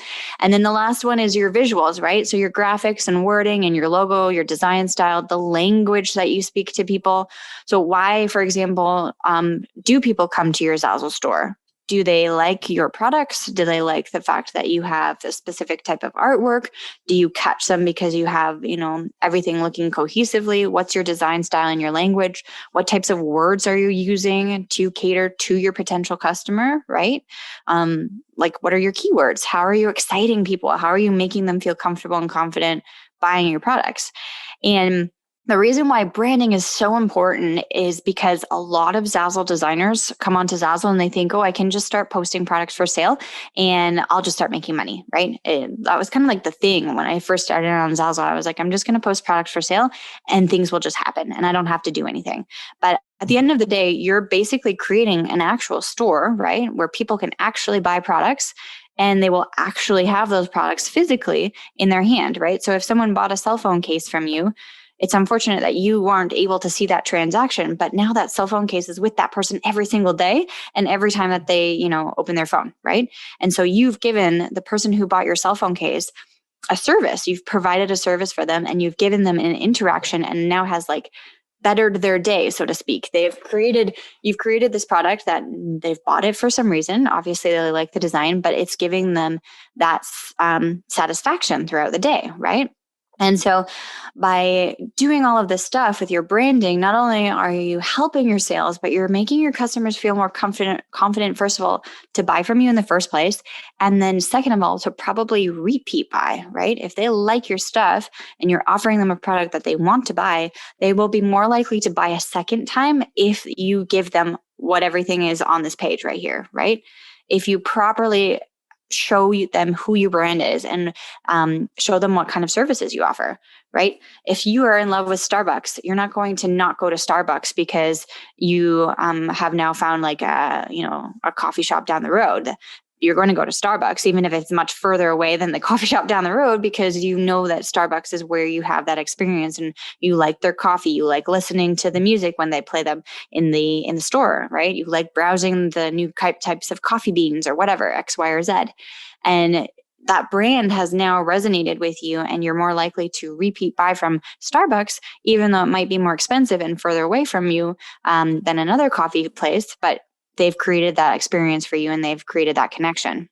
And then the last one is your visuals, right? So your graphics and wording and your logo, your design style, the language that you speak to people. So why, for example, do people come to your Zazzle store? Do they like your products? Do they like the fact that you have a specific type of artwork? Do you catch them because you have, everything looking cohesively? What's your design style and your language? What types of words are you using to cater to your potential customer, right? What are your keywords? How are you exciting people? How are you making them feel comfortable and confident buying your products? And The reason why branding is so important is because a lot of Zazzle designers come onto Zazzle and they think, oh, I can just start posting products for sale and I'll just start making money, right? That was kind of like the thing when I first started on Zazzle. I was like, I'm just going to post products for sale and things will just happen and I don't have to do anything. But at the end of the day, you're basically creating an actual store, right? Where people can actually buy products and they will actually have those products physically in their hand, right? So if someone bought a cell phone case from you, it's unfortunate that you weren't able to see that transaction, but now that cell phone case is with that person every single day and every time that they, open their phone, right? And so you've given the person who bought your cell phone case a service. You've provided a service for them and you've given them an interaction and now has bettered their day, so to speak. You've created this product that they've bought it for some reason. Obviously, they like the design, but it's giving them that satisfaction throughout the day, right? And so by doing all of this stuff with your branding, not only are you helping your sales, but you're making your customers feel more confident, first of all, to buy from you in the first place. And then second of all, to probably repeat buy, right? If they like your stuff and you're offering them a product that they want to buy, they will be more likely to buy a second time if you give them what everything is on this page right here, right? If you properly show them who your brand is and show them what kind of services you offer, right? If you are in love with Starbucks, you're not going to not go to Starbucks because you have now found a coffee shop down the road. You're going to go to Starbucks, even if it's much further away than the coffee shop down the road, because you know that Starbucks is where you have that experience and you like their coffee. You like listening to the music when they play them in the store, right? You like browsing the new types of coffee beans or whatever, X, Y, or Z. And that brand has now resonated with you and you're more likely to repeat buy from Starbucks, even though it might be more expensive and further away from you than another coffee place. But they've created that experience for you and they've created that connection.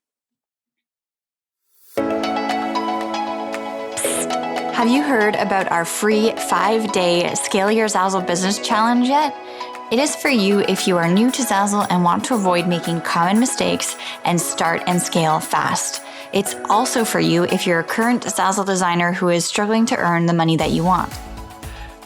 Have you heard about our free 5-day Scale Your Zazzle Business Challenge yet? It is for you if you are new to Zazzle and want to avoid making common mistakes and start and scale fast. It's also for you if you're a current Zazzle designer who is struggling to earn the money that you want.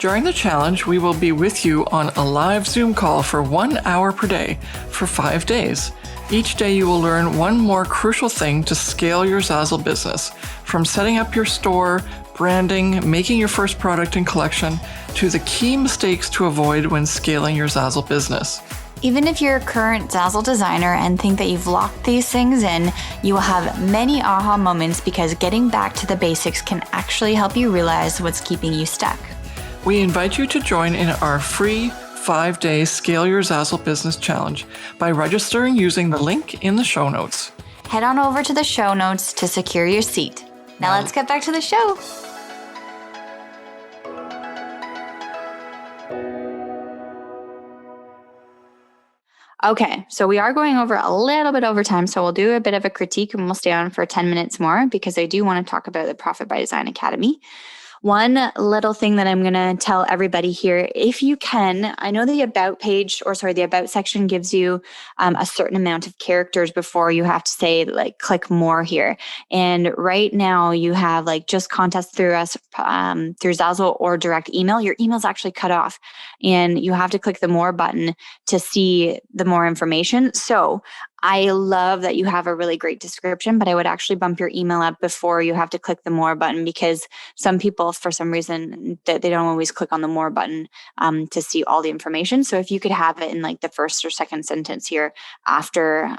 During the challenge, we will be with you on a live Zoom call for 1 hour per day for 5 days. Each day you will learn one more crucial thing to scale your Zazzle business, from setting up your store, branding, making your first product and collection, to the key mistakes to avoid when scaling your Zazzle business. Even if you're a current Zazzle designer and think that you've locked these things in, you will have many aha moments because getting back to the basics can actually help you realize what's keeping you stuck. We invite you to join in our free 5-day Scale Your Zazzle Business Challenge by registering using the link in the show notes. Head on over to the show notes to secure your seat. Now let's get back to the show. Okay, so we are going over a little bit over time, so we'll do a bit of a critique and we'll stay on for 10 minutes more because I do want to talk about the Profit by Design Academy. One little thing that I'm going to tell everybody here, if you can, I know the the about section gives you a certain amount of characters before you have to say click more here. And right now you have just contest through us, through Zazzle or direct email. Your email's actually cut off and you have to click the more button to see the more information. So I love that you have a really great description, but I would actually bump your email up before you have to click the more button because some people, for some reason, they don't always click on the more button to see all the information. So if you could have it in the first or second sentence here after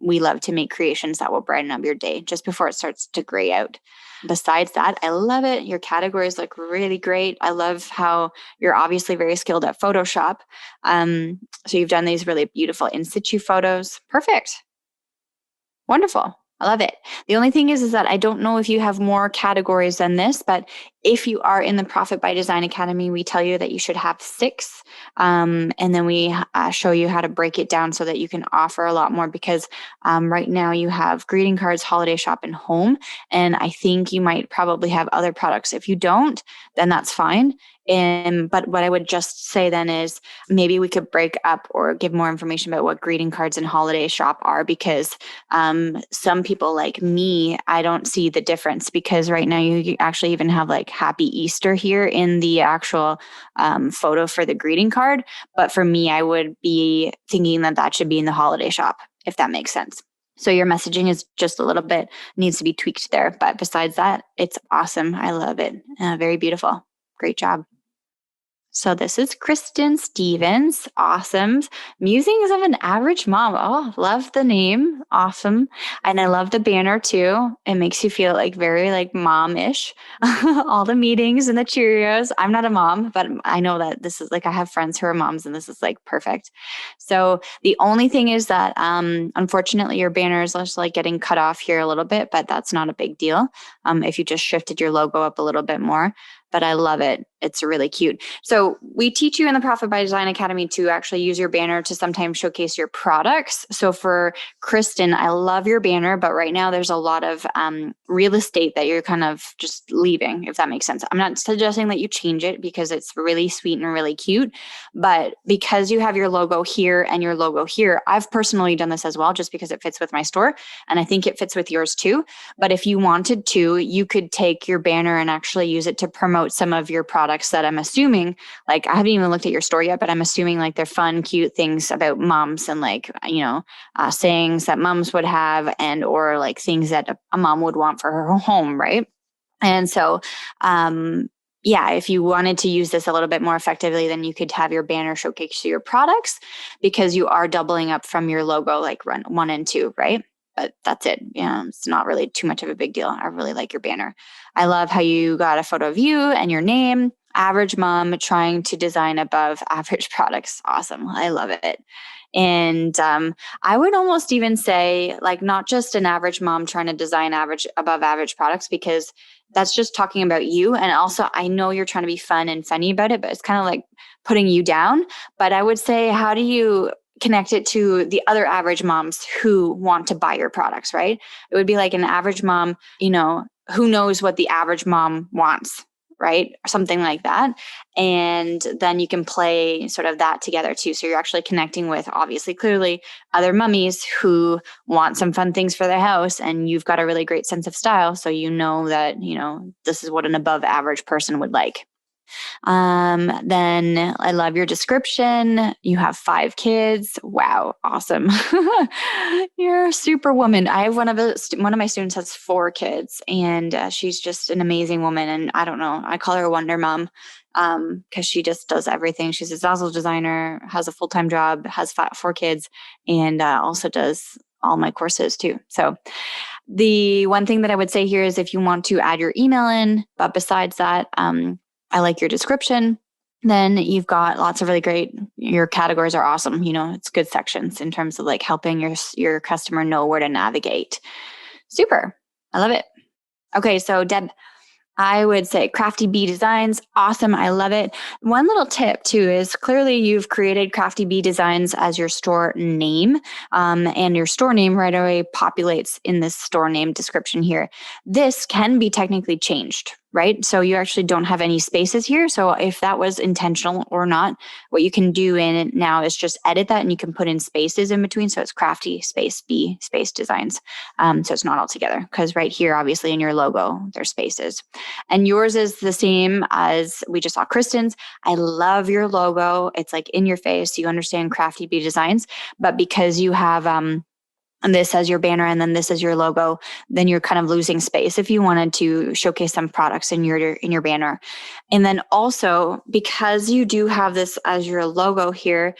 we love to make creations that will brighten up your day just before it starts to gray out. Besides that, I love it. Your categories look really great. I love how you're obviously very skilled at Photoshop. So you've done these really beautiful in situ photos. Perfect. Wonderful. I love it. The only thing is that I don't know if you have more categories than this, but if you are in the Profit by Design Academy, we tell you that you should have 6. And then we show you how to break it down so that you can offer a lot more because right now you have greeting cards, holiday shop, and home. And I think you might probably have other products. If you don't, then that's fine. But what I would just say then is maybe we could break up or give more information about what greeting cards and holiday shop are because some people like me, I don't see the difference because right now you actually even have Happy Easter here in the actual photo for the greeting card. But for me, I would be thinking that should be in the holiday shop, if that makes sense. So your messaging is just a little bit, needs to be tweaked there. But besides that, it's awesome. I love it. Very beautiful. Great job. So this is Kristen Stevens. Awesome. Musings of an Average Mom. Oh, love the name. Awesome. And I love the banner too. It makes you feel like very like mom-ish. All the meetings and the Cheerios. I'm not a mom, but I know that this is like, I have friends who are moms and this is like perfect. So the only thing is that unfortunately your banner is just like getting cut off here a little bit, but that's not a big deal. If you just shifted your logo up a little bit more. But I love it. It's really cute. So we teach you in the Profit by Design Academy to actually use your banner to sometimes showcase your products. So for Kristen, I love your banner, but right now there's a lot of real estate that you're kind of just leaving, if that makes sense. I'm not suggesting that you change it because it's really sweet and really cute, but because you have your logo here and your logo here, I've personally done this as well, just because it fits with my store. And I think it fits with yours too. But if you wanted to, you could take your banner and actually use it to promote some of your products that I'm assuming, like I haven't even looked at your store yet, but I'm assuming like they're fun, cute things about moms and like, sayings that moms would have and, or like things that a mom would want for her home. Right. And so, if you wanted to use this a little bit more effectively, then you could have your banner showcase your products because you are doubling up from your logo, like run 1 and 2, right? But that's it. It's not really too much of a big deal. I really like your banner. I love how you got a photo of you and your name. Average mom trying to design above average products. Awesome. I love it. And I would almost even say like not just an average mom trying to design above average products, because that's just talking about you. And also I know you're trying to be fun and funny about it, but it's kind of like putting you down. But I would say, how do you connect it to the other average moms who want to buy your products, right? It would be like an average mom, who knows what the average mom wants, right? Or something like that. And then you can play sort of that together too. So you're actually connecting with, obviously, clearly other mummies who want some fun things for their house, and you've got a really great sense of style. So you know that, this is what an above average person would like. Then I love your description. You have 5 kids. Wow. Awesome. You're a superwoman. I have one of my students has 4 kids, and she's just an amazing woman. And I don't know, I call her Wonder Mom. Cause she just does everything. She's a Zazzle designer, has a full-time job, has 4 kids, and also does all my courses too. So the one thing that I would say here is if you want to add your email in, but besides that, I like your description. Then you've got lots of really great, your categories are awesome. It's good sections in terms of like helping your customer know where to navigate. Super. I love it. Okay. So Deb, I would say Crafty Bee Designs. Awesome. I love it. One little tip too is clearly you've created Crafty Bee Designs as your store name, and your store name right away populates in this store name description here. This can be technically changed, right? So you actually don't have any spaces here. So if that was intentional or not, what you can do in it now is just edit that and you can put in spaces in between. So it's Crafty space B space designs. So it's not all together, because right here, obviously in your logo, there's spaces. And yours is the same as we just saw Kristen's. I love your logo. It's like in your face. You understand Crafty Bee Designs, but because you have, and this as your banner and then this as your logo, then you're kind of losing space if you wanted to showcase some products in your banner. And then also, because you do have this as your logo here,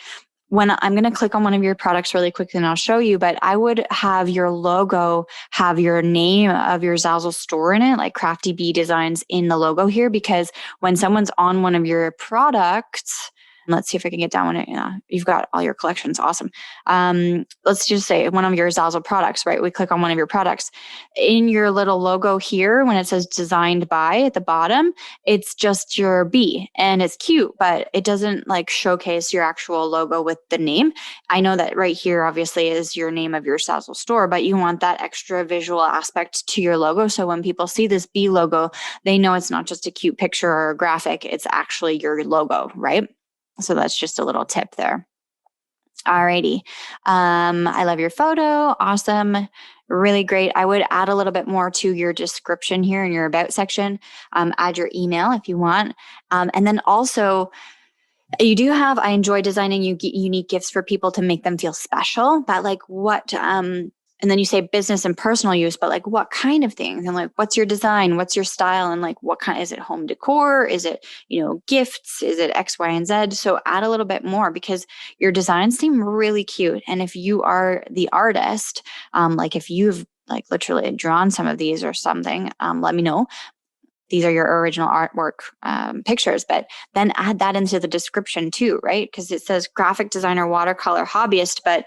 when I'm going to click on one of your products really quickly and I'll show you, but I would have your logo have your name of your Zazzle store in it, like Crafty Bee Designs in the logo here, because when someone's on one of your products, let's see if I can get down one. You've got all your collections. Awesome. Let's just say one of your Zazzle products, right? We click on one of your products. In your little logo here, when it says designed by at the bottom, it's just your bee and it's cute, but it doesn't like showcase your actual logo with the name. I know that right here obviously is your name of your Zazzle store, but you want that extra visual aspect to your logo. So when people see this bee logo, they know it's not just a cute picture or a graphic, it's actually your logo, right? So that's just a little tip there. Alrighty. I love your photo. Awesome. Really great. I would add a little bit more to your description here in your about section. Add your email if you want. And then also, you do have, I enjoy designing unique gifts for people to make them feel special, but like what, and then you say business and personal use, but like what kind of things? And like, what's your design? What's your style? And like, what kind, is it home decor? Is it, gifts? Is it X, Y, and Z? So add a little bit more because your designs seem really cute. And if you are the artist, like if you've like literally drawn some of these or something, let me know. These are your original artwork pictures, but then add that into the description too, right? Because it says graphic designer, watercolor hobbyist, but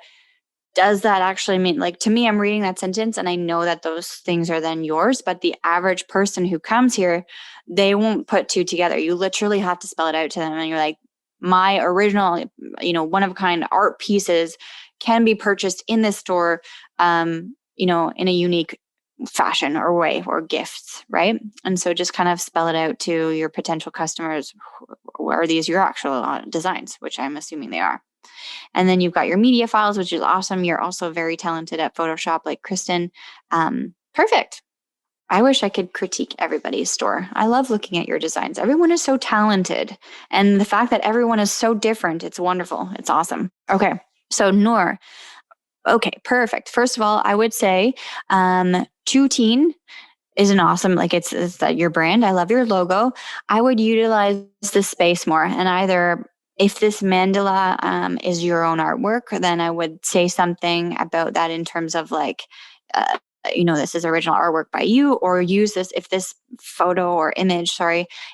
does that actually mean, like, to me, I'm reading that sentence and I know that those things are then yours, but the average person who comes here, they won't put two together. You literally have to spell it out to them. And you're like, my original, one of a kind art pieces can be purchased in this store, in a unique fashion or way, or gifts, right? And so just kind of spell it out to your potential customers. Are these your actual designs, which I'm assuming they are? And then you've got your media files, which is awesome. You're also very talented at Photoshop, like Kristen. Perfect. I wish I could critique everybody's store. I love looking at your designs. Everyone is so talented. And the fact that everyone is so different, it's wonderful. It's awesome. Okay. So Noor. Okay, perfect. First of all, I would say Two Teen is an awesome, like it's that your brand. I love your logo. I would utilize the space more, and either if this mandala is your own artwork, then I would say something about that in terms of like, this is original artwork by you, or use this, if this photo or image,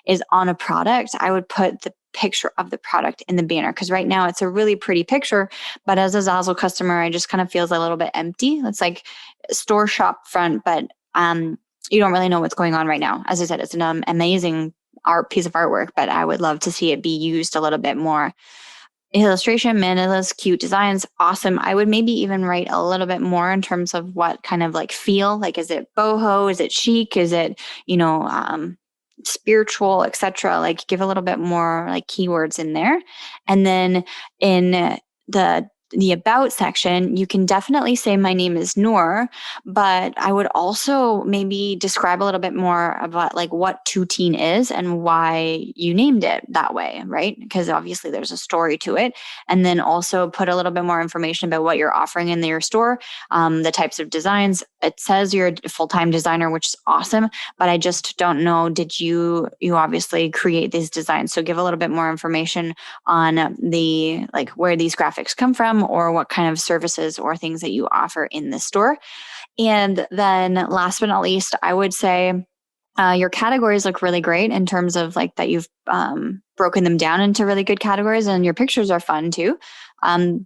is on a product, I would put the picture of the product in the banner. Because right now it's a really pretty picture, but as a Zazzle customer, I just kind of feels a little bit empty. It's like store shop front, but you don't really know what's going on right now. As I said, it's an amazing piece of artwork, but I would love to see it be used a little bit more. Illustration, mandalas, cute designs, awesome. I would maybe even write a little bit more in terms of what kind of like feel, like, is it boho? Is it chic? Is it, spiritual, etc. Like give a little bit more like keywords in there. And then in the about section, you can definitely say my name is Noor, but I would also maybe describe a little bit more about like what Two Teen is and why you named it that way, right? Because obviously there's a story to it. And then also put a little bit more information about what you're offering in your store, the types of designs. It says you're a full-time designer, which is awesome, but I just don't know, did you obviously create these designs? So give a little bit more information on the, like, where these graphics come from, or what kind of services or things that you offer in the store. And then last but not least, I would say your categories look really great in terms of like that you've broken them down into really good categories, and your pictures are fun too.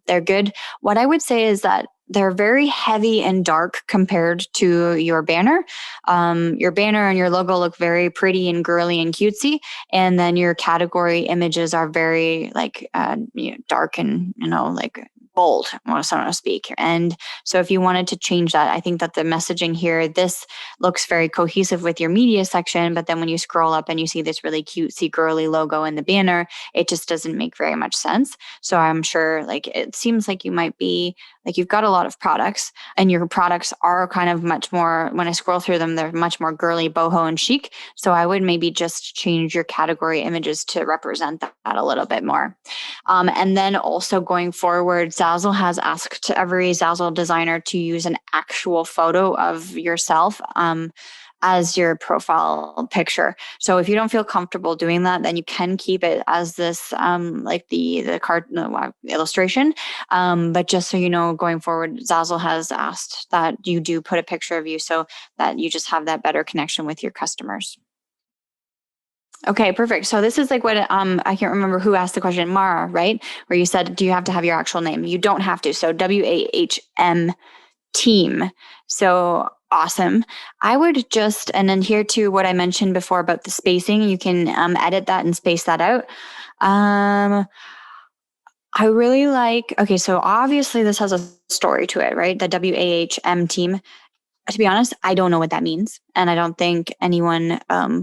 They're good. What I would say is that they're very heavy and dark compared to your banner. Your banner and your logo look very pretty and girly and cutesy. And then your category images are very like dark and, like bold, so to speak. And so if you wanted to change that, I think that the messaging here, this looks very cohesive with your media section, but then when you scroll up and you see this really cutesy girly logo in the banner, it just doesn't make very much sense. So I'm sure like it seems like you might be like you've got a lot of products, and your products are kind of much more, when I scroll through them, they're much more girly, boho, and chic. So I would maybe just change your category images to represent that a little bit more. And then also going forward, Zazzle has asked every Zazzle designer to use an actual photo of yourself as your profile picture. So if you don't feel comfortable doing that, then you can keep it as this like the card illustration. But just so you know, going forward, Zazzle has asked that you do put a picture of you so that you just have that better connection with your customers. Okay, perfect. So this is like what I can't remember who asked the question, Mara, right? Where you said, do you have to have your actual name? You don't have to. So WAHM team. So awesome. I would just, and then here too, what I mentioned before about the spacing, you can edit that and space that out. I really like, okay, so obviously this has a story to it, right? The WAHM team. To be honest, I don't know what that means. And I don't think anyone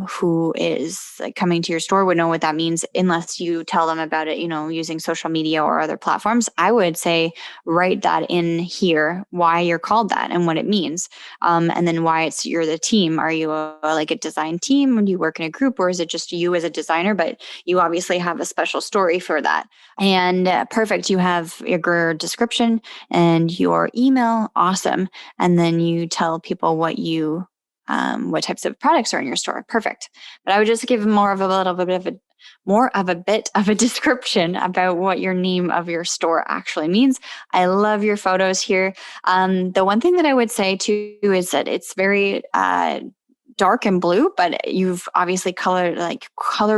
who is like coming to your store would know what that means unless you tell them about it, using social media or other platforms. I would say write that in here, why you're called that and what it means. And then why you're the team. Are you like a design team? Do you work in a group, or is it just you as a designer? But you obviously have a special story for that. And perfect. You have your description and your email. Awesome. And then you tell people what types of products are in your store. Perfect. But I would just give more of a bit of a description about what your name of your store actually means. I love your photos here. The one thing that I would say too is that it's very dark and blue, but you've obviously color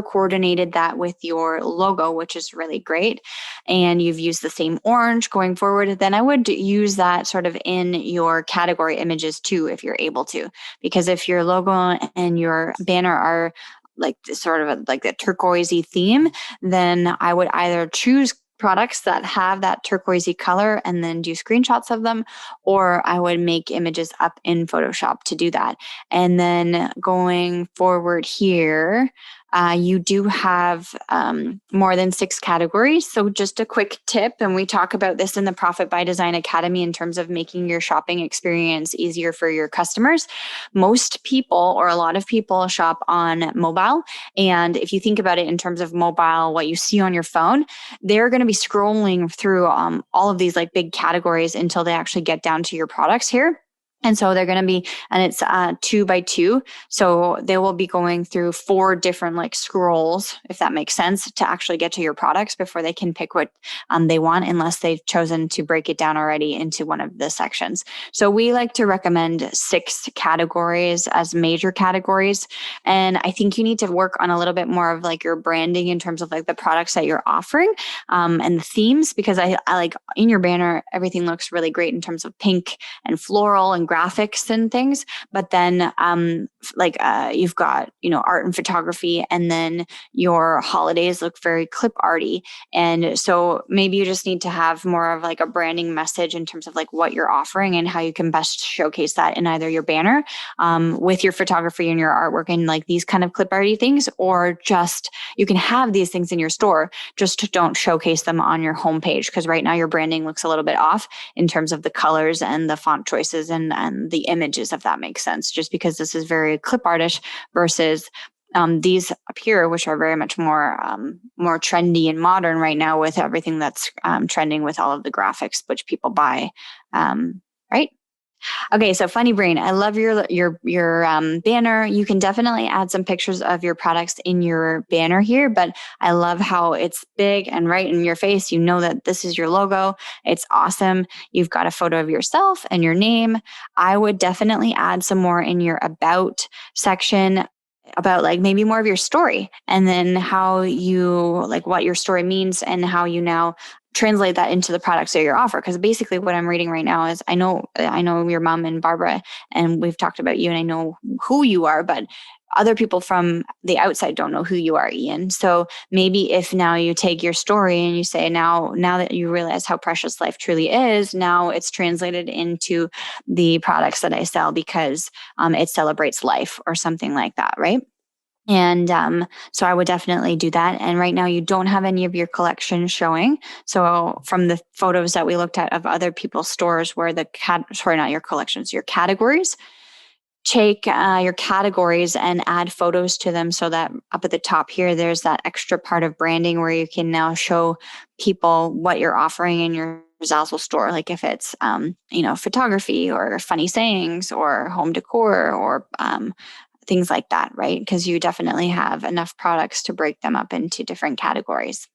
coordinated that with your logo, which is really great. And you've used the same orange going forward. Then I would use that sort of in your category images too, if you're able to, because if your logo and your banner are like sort of like the turquoisey theme, then I would either choose products that have that turquoisey color and then do screenshots of them, or I would make images up in Photoshop to do that. And then going forward here, you do have more than 6 categories. So just a quick tip, and we talk about this in the Profit by Design Academy in terms of making your shopping experience easier for your customers. Most people, or a lot of people, shop on mobile. And if you think about it in terms of mobile, what you see on your phone, they're going to be scrolling through all of these like big categories until they actually get down to your products here. And so they're going to be, and it's 2 by 2. So they will be going through 4 different like scrolls, if that makes sense, to actually get to your products before they can pick what they want, unless they've chosen to break it down already into one of the sections. So we like to recommend 6 categories as major categories. And I think you need to work on a little bit more of like your branding in terms of like the products that you're offering and the themes, because I like in your banner, everything looks really great in terms of pink and floral and graphics and things, but then you've got art and photography, and then your holidays look very clip arty. And so maybe you just need to have more of like a branding message in terms of like what you're offering and how you can best showcase that in either your banner with your photography and your artwork and like these kind of clip arty things, or just you can have these things in your store, just don't showcase them on your homepage, because right now your branding looks a little bit off in terms of the colors and the font choices and the images, if that makes sense, just because this is very clip artish versus these up here, which are very much more trendy and modern right now with everything that's trending with all of the graphics which people buy, right? Okay, so Funny Brain, I love your banner. You can definitely add some pictures of your products in your banner here, but I love how it's big and right in your face. You know that this is your logo. It's awesome. You've got a photo of yourself and your name. I would definitely add some more in your about section about like maybe more of your story, and then how you like what your story means and how you now translate that into the products that you're offering. Because basically what I'm reading right now is I know your mom and Barbara, and we've talked about you and I know who you are, but other people from the outside don't know who you are, Ian. So maybe if now you take your story and you say, now that you realize how precious life truly is, now it's translated into the products that I sell because it celebrates life or something like that, right? And so I would definitely do that. And right now you don't have any of your collection showing. So from the photos that we looked at of other people's stores where not your collections, your categories, take your categories and add photos to them so that up at the top here, there's that extra part of branding where you can now show people what you're offering in your Zazzle store. Like if it's, photography or funny sayings or home decor or things like that, right? Because you definitely have enough products to break them up into different categories.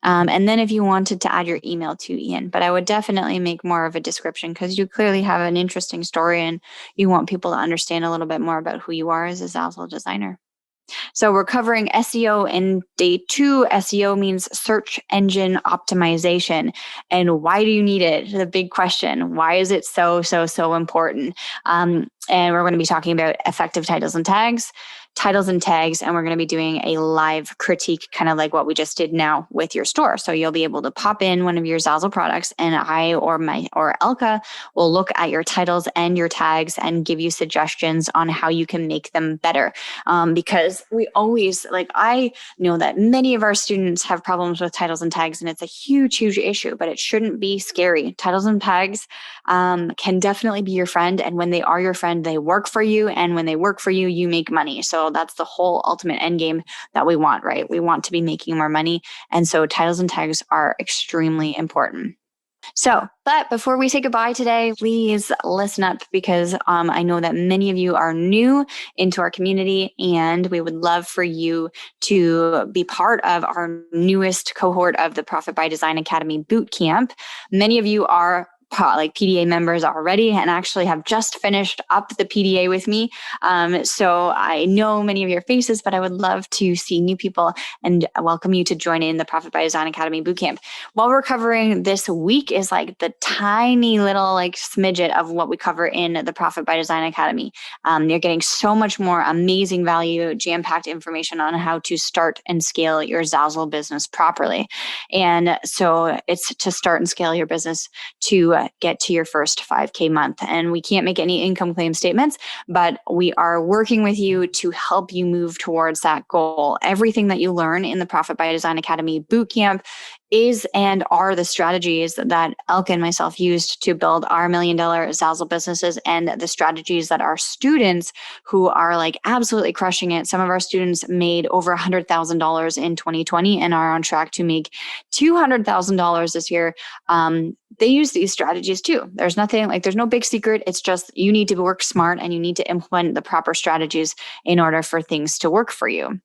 And then if you wanted to add your email to Ian, but I would definitely make more of a description because you clearly have an interesting story and you want people to understand a little bit more about who you are as a Zazzle designer. So we're covering SEO in day 2. SEO means search engine optimization. And why do you need it? The big question. Why is it so important? And we're going to be talking about effective titles and tags, titles and tags, and we're going to be doing a live critique, kind of like what we just did now with your store. So you'll be able to pop in one of your Zazzle products, and I or Elka will look at your titles and your tags and give you suggestions on how you can make them better. Because we always, I know that many of our students have problems with titles and tags, and it's a huge, huge issue, but it shouldn't be scary. Titles and tags can definitely be your friend. And when they are your friend, they work for you. And when they work for you, you make money. So that's the whole ultimate end game that we want, right? We want to be making more money. And so titles and tags are extremely important. So, but before we say goodbye today, please listen up, because I know that many of you are new into our community, and we would love for you to be part of our newest cohort of the Profit by Design Academy Bootcamp. Many of you are PDA members already, and actually have just finished up the PDA with me. So I know many of your faces, but I would love to see new people and welcome you to join in the Profit by Design Academy Bootcamp. What we're covering this week is the tiny little smidget of what we cover in the Profit by Design Academy. You're getting so much more amazing value, jam-packed information on how to start and scale your Zazzle business properly. And so it's to start and scale your business to get to your first 5K month. And we can't make any income claim statements, but we are working with you to help you move towards that goal. Everything that you learn in the Profit by Design Academy Bootcamp is and are the strategies that Elka and myself used to build our $1 million Zazzle businesses, and the strategies that our students who are absolutely crushing it. Some of our students made over $100,000 in 2020 and are on track to make $200,000 this year. They use these strategies too. There's nothing there's no big secret. It's just you need to work smart and you need to implement the proper strategies in order for things to work for you.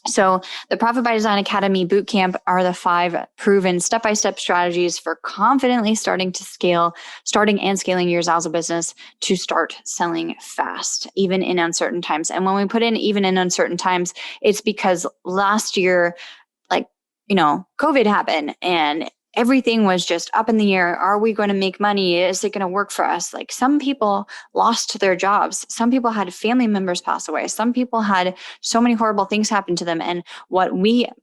So the Profit by Design Academy Bootcamp are the 5 proven step-by-step strategies for confidently starting and scaling your Zazzle business to start selling fast, even in uncertain times. And when we put in even in uncertain times, it's because last year, COVID happened and everything was just up in the air. Are we going to make money? Is it going to work for us? Some people lost their jobs. Some people had family members pass away. Some people had so many horrible things happen to them. And what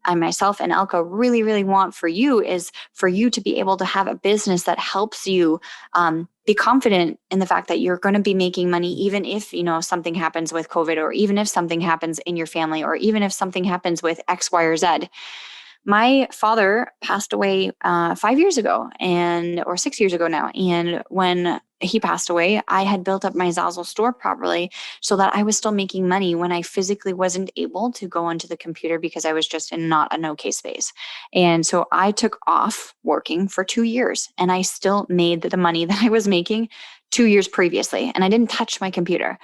I myself and Elka really, really want for you is for you to be able to have a business that helps you be confident in the fact that you're going to be making money, even if, something happens with COVID, or even if something happens in your family, or even if something happens with X, Y, or Z. My father passed away 5 years ago or 6 years ago now. And when he passed away, I had built up my Zazzle store properly so that I was still making money when I physically wasn't able to go onto the computer because I was just in not an okay space. And so I took off working for 2 years, and I still made the money that I was making 2 years previously, and I didn't touch my computer.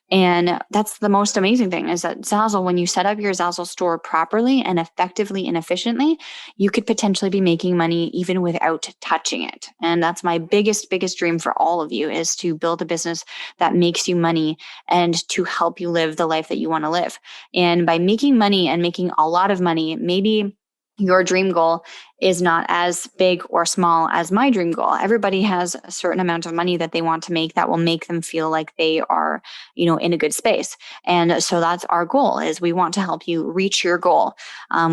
And that's the most amazing thing, is that Zazzle, when you set up your Zazzle store properly and effectively and efficiently, you could potentially be making money even without touching it. And that's my biggest dream for all of you, is to build a business that makes you money and to help you live the life that you want to live. And by making money and making a lot of money, maybe your dream goal is not as big or small as my dream goal. Everybody has a certain amount of money that they want to make that will make them feel like they are, in a good space. And so that's our goal, is we want to help you reach your goal.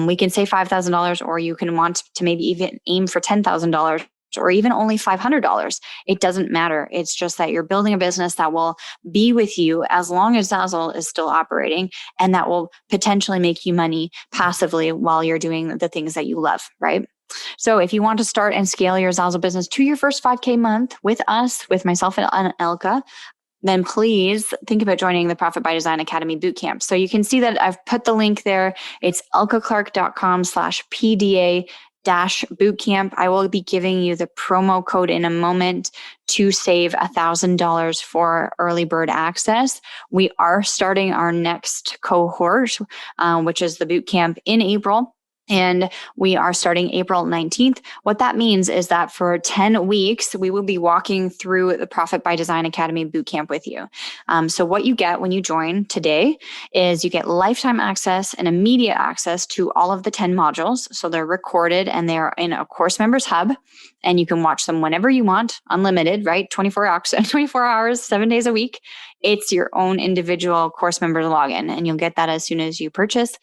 We can say $5,000, or you can want to maybe even aim for $10,000. Or even only $500. It doesn't matter. It's just that you're building a business that will be with you as long as Zazzle is still operating, and that will potentially make you money passively while you're doing the things that you love, right? So if you want to start and scale your Zazzle business to your first 5K month with us, with myself and Elka, then please think about joining the Profit by Design Academy Bootcamp. So you can see that I've put the link there. It's elkaclark.com/PDA bootcamp. I will be giving you the promo code in a moment to save $1,000 for early bird access. We are starting our next cohort, which is the bootcamp, in April. And we are starting April 19th. What that means is that for 10 weeks, we will be walking through the Profit by Design Academy Bootcamp with you. So what you get when you join today is you get lifetime access and immediate access to all of the 10 modules. So they're recorded and they're in a course members hub, and you can watch them whenever you want, unlimited, right? 24 hours, 7 days a week. It's your own individual course member login, and you'll get that as soon as you purchase.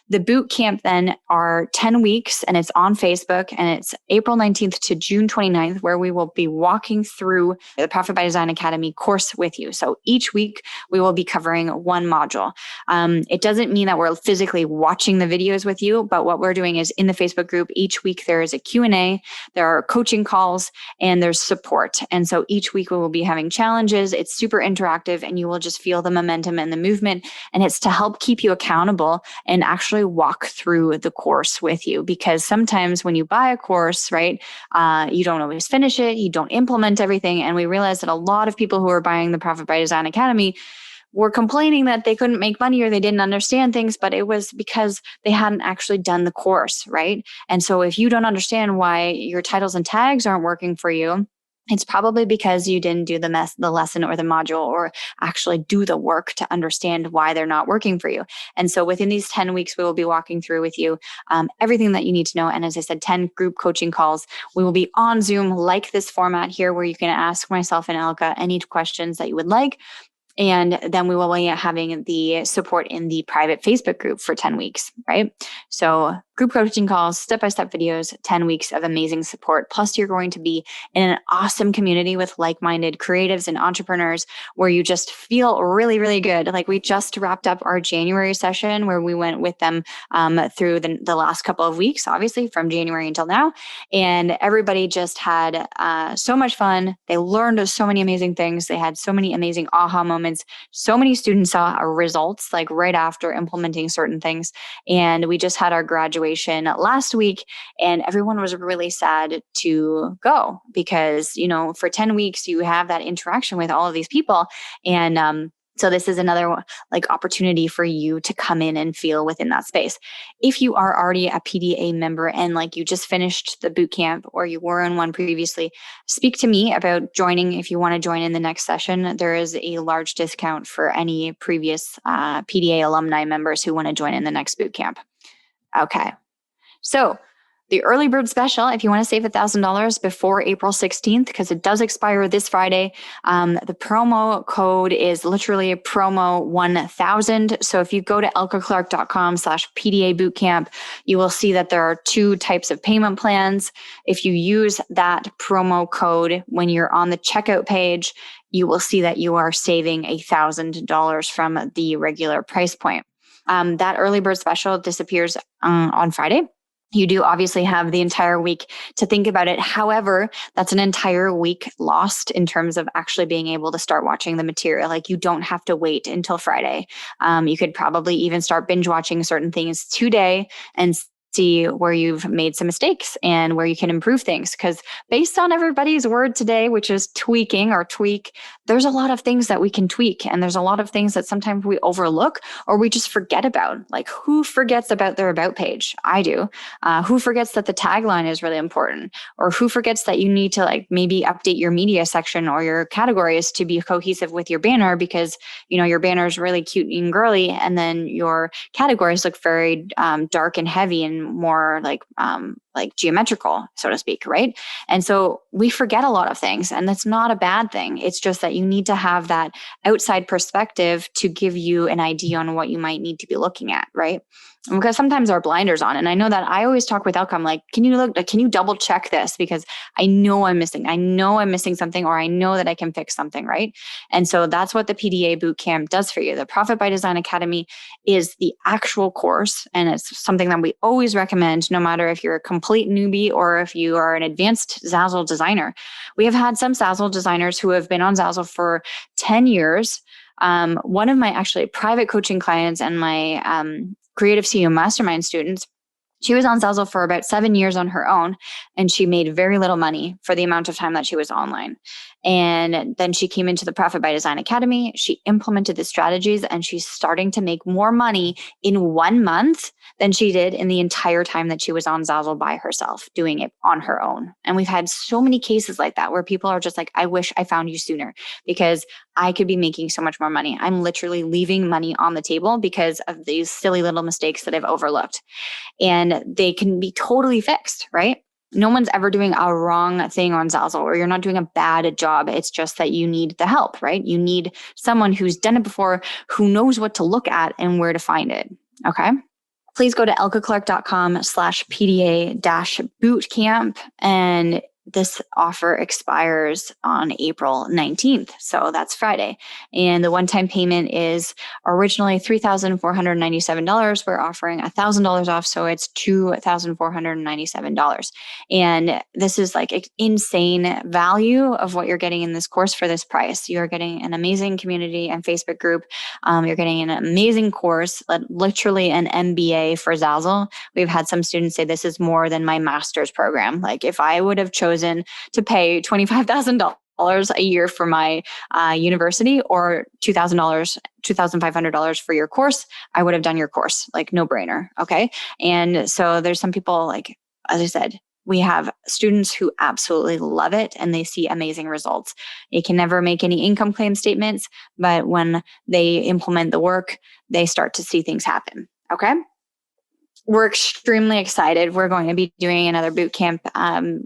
The boot camp then are 10 weeks, and it's on Facebook, and it's April 19th to June 29th, where we will be walking through the Profit by Design Academy course with you. So each week we will be covering one module. It doesn't mean that we're physically watching the videos with you, but what we're doing is in the Facebook group, each week there is a Q&A, there are coaching calls, and there's support. And so each week we will be having challenges. It's super interactive, and you will just feel the momentum and the movement. And it's to help keep you accountable and actually walk through the course with you, because sometimes when you buy a course, right, you don't always finish it, you don't implement everything. And we realized that a lot of people who are buying the Profit by Design Academy were complaining that they couldn't make money or they didn't understand things, but it was because they hadn't actually done the course, right? And so if you don't understand why your titles and tags aren't working for you, it's probably because you didn't do the lesson or the module, or actually do the work to understand why they're not working for you. And so within these 10 weeks, we will be walking through with you everything that you need to know. And as I said, 10 group coaching calls. We will be on Zoom like this format here, where you can ask myself and Elka any questions that you would like. And then we will be having the support in the private Facebook group for 10 weeks, right? So group coaching calls, step-by-step videos, 10 weeks of amazing support. Plus, you're going to be in an awesome community with like-minded creatives and entrepreneurs, where you just feel really, really good. Like, we just wrapped up our January session where we went with them through the last couple of weeks, obviously from January until now. And everybody just had so much fun. They learned so many amazing things. They had so many amazing aha moments. So many students saw results like right after implementing certain things. And we just had our graduation last week, and everyone was really sad to go, because, for 10 weeks you have that interaction with all of these people. And so this is another opportunity for you to come in and feel within that space. If you are already a PDA member and you just finished the bootcamp, or you were in one previously, speak to me about joining. If you want to join in the next session, there is a large discount for any previous PDA alumni members who want to join in the next bootcamp. Okay. So the early bird special, if you want to save $1,000 before April 16th, because it does expire this Friday, the promo code is literally promo 1000. So if you go to elkaclark.com/PDA bootcamp, you will see that there are two types of payment plans. If you use that promo code when you're on the checkout page, you will see that you are saving $1,000 from the regular price point. That early bird special disappears on Friday. You do obviously have the entire week to think about it. However, that's an entire week lost in terms of actually being able to start watching the material. You don't have to wait until Friday. You could probably even start binge watching certain things today and see where you've made some mistakes and where you can improve things. Because based on everybody's word today, which is tweak, there's a lot of things that we can tweak. And there's a lot of things that sometimes we overlook or we just forget about. Who forgets about their about page? I do. Who forgets that the tagline is really important? Or who forgets that you need to maybe update your media section or your categories to be cohesive with your banner, because your banner is really cute and girly, and then your categories look very dark and heavy and more like geometrical, so to speak, right? And so we forget a lot of things, and that's not a bad thing. It's just that you need to have that outside perspective to give you an idea on what you might need to be looking at, right? Because sometimes our blinders on. And I know that I always talk with Elka, I'm like, can you double check this? Because I know I'm missing something, or I know that I can fix something, right? And so that's what the PDA Bootcamp does for you. The Profit by Design Academy is the actual course, and it's something that we always recommend, no matter if you're a complete newbie or if you are an advanced Zazzle designer. We have had some Zazzle designers who have been on Zazzle for 10 years. One of my actually private coaching clients and my Creative CEO Mastermind students, she was on Zazzle for about 7 years on her own, and she made very little money for the amount of time that she was online. And then she came into the Profit by Design Academy. She implemented the strategies, and she's starting to make more money in 1 month than she did in the entire time that she was on Zazzle by herself, doing it on her own. And we've had so many cases like that where people are just like, I wish I found you sooner because I could be making so much more money. I'm literally leaving money on the table because of these silly little mistakes that I've overlooked. And they can be totally fixed, right? No one's ever doing a wrong thing on Zazzle, or you're not doing a bad job. It's just that you need the help, right? You need someone who's done it before, who knows what to look at and where to find it. Okay. Please go to elkaclark.com/PDA-bootcamp, and this offer expires on April 19th. So that's Friday. And the one-time payment is originally $3,497. We're offering $1,000 off. So it's $2,497. And this is like insane value of what you're getting in this course for this price. You're getting an amazing community and Facebook group. You're getting an amazing course, literally an MBA for Zazzle. We've had some students say this is more than my master's program. Like if I would have chosen to pay $25,000 a year for my university, or $2,500 for your course, I would have done your course. Like no brainer. Okay. And so there's some people, like, as I said, we have students who absolutely love it and they see amazing results. They can never make any income claim statements, but when they implement the work, they start to see things happen. Okay. We're extremely excited. We're going to be doing another boot camp.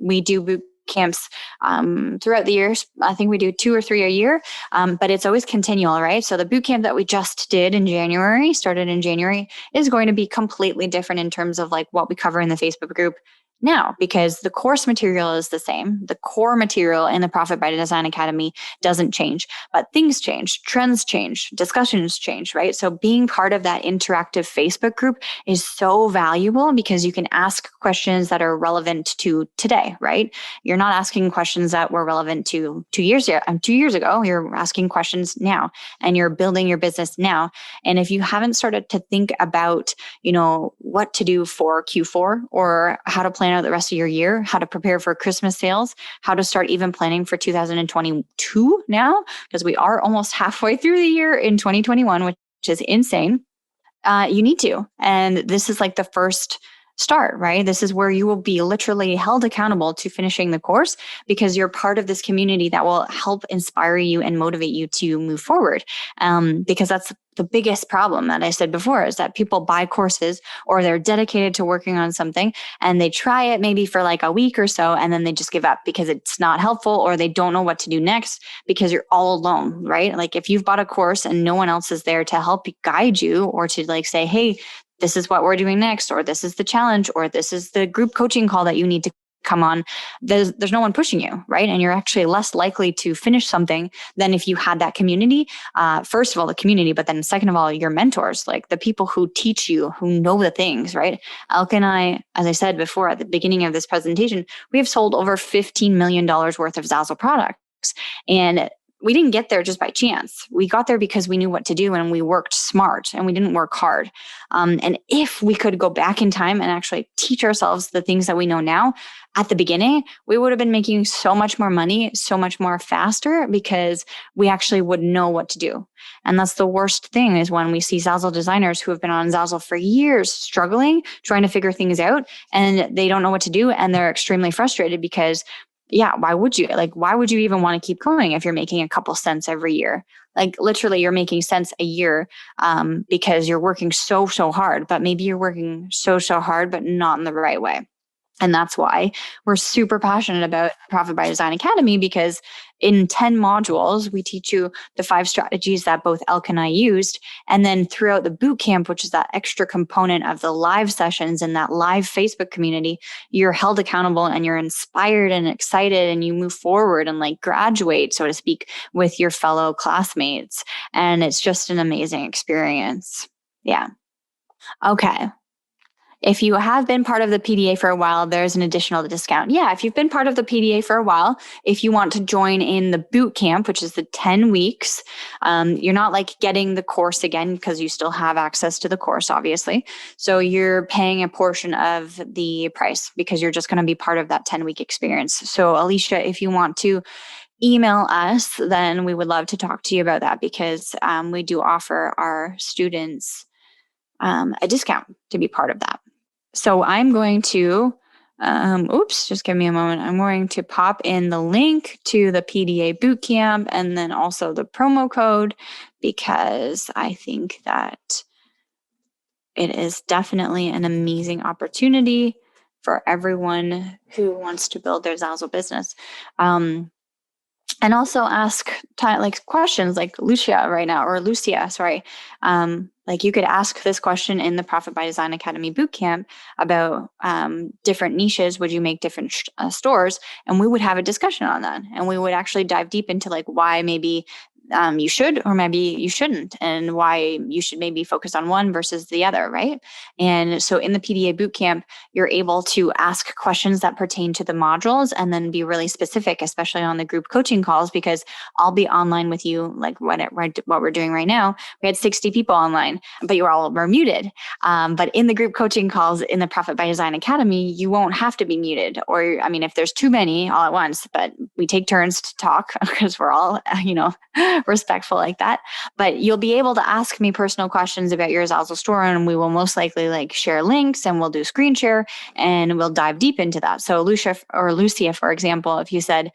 We do boot camps throughout the years. I think we do 2 or 3 a year, but it's always continual, right? So the boot camp that we just did in January, started in January, is going to be completely different in terms of like what we cover in the Facebook group now, because the course material is the same. The core material in the Profit by Design Academy doesn't change, but things change, trends change, discussions change, right? So being part of that interactive Facebook group is so valuable because you can ask questions that are relevant to today, right? You're not asking questions that were relevant to 2 years ago. You're asking questions now, and you're building your business now. And if you haven't started to think about, what to do for Q4, or how to plan out the rest of your year, how to prepare for Christmas sales, how to start even planning for 2022 now, because we are almost halfway through the year in 2021, which is insane. You need to. And this is like the first start, right? This is where you will be literally held accountable to finishing the course, because you're part of this community that will help inspire you and motivate you to move forward. Because that's the biggest problem that I said before, is that people buy courses, or they're dedicated to working on something, and they try it maybe for like a week or so, and then they just give up because it's not helpful, or they don't know what to do next because you're all alone, right? Like if you've bought a course and no one else is there to help guide you, or to like say, hey, this is what we're doing next, or this is the challenge, or this is the group coaching call that you need to come on. There's no one pushing you, right? And you're actually less likely to finish something than if you had that community. First of all, the community, but then second of all, your mentors, like the people who teach you, who know the things, right? Elke and I, as I said before at the beginning of this presentation, we have sold over $15 million worth of Zazzle products. And we didn't get there just by chance. We got there because we knew what to do, and we worked smart, and we didn't work hard. And if we could go back in time and actually teach ourselves the things that we know now at the beginning, we would have been making so much more money, so much more faster, because we actually would know what to do. And that's the worst thing, is when we see Zazzle designers who have been on Zazzle for years struggling, trying to figure things out, and they don't know what to do, and they're extremely frustrated because why would you? Like, why would you even want to keep going if you're making a couple cents every year? Like literally you're making cents a year because you're working so hard, but maybe you're working so hard, but not in the right way. And that's why we're super passionate about Profit by Design Academy, because in 10 modules, we teach you the 5 strategies that both Elke and I used. And then throughout the boot camp, which is that extra component of the live sessions and that live Facebook community, you're held accountable and you're inspired and excited, and you move forward and like graduate, so to speak, with your fellow classmates. And it's just an amazing experience. Yeah. Okay. If you have been part of the PDA for a while, there's an additional discount. Yeah, if you've been part of the PDA for a while, if you want to join in the boot camp, which is the 10 weeks, you're not like getting the course again, because you still have access to the course, obviously. So you're paying a portion of the price because you're just going to be part of that 10-week experience. So Alicia, if you want to email us, then we would love to talk to you about that, because we do offer our students a discount to be part of that. So I'm going to, just give me a moment. I'm going to pop in the link to the PDA Bootcamp and then also the promo code, because I think that it is definitely an amazing opportunity for everyone who wants to build their Zazzle business. And also ask questions like Lucia right now, or Lucia, sorry. Like you could ask this question in the Profit by Design Academy Bootcamp about different niches. Would you make different stores? And we would have a discussion on that. And we would actually dive deep into like why maybe you should, or maybe you shouldn't, and why you should maybe focus on one versus the other, right? And so in the PDA Bootcamp, you're able to ask questions that pertain to the modules and then be really specific, especially on the group coaching calls, because I'll be online with you, like what we're doing right now. We had 60 people online, but you all were muted. But in the group coaching calls in the Profit by Design Academy, you won't have to be muted. Or, I mean, if there's too many all at once, but we take turns to talk because we're all, respectful like that. But you'll be able to ask me personal questions about your Zazzle store, and we will most likely like share links, and we'll do screen share, and we'll dive deep into that. So Lucia, for example, if you said,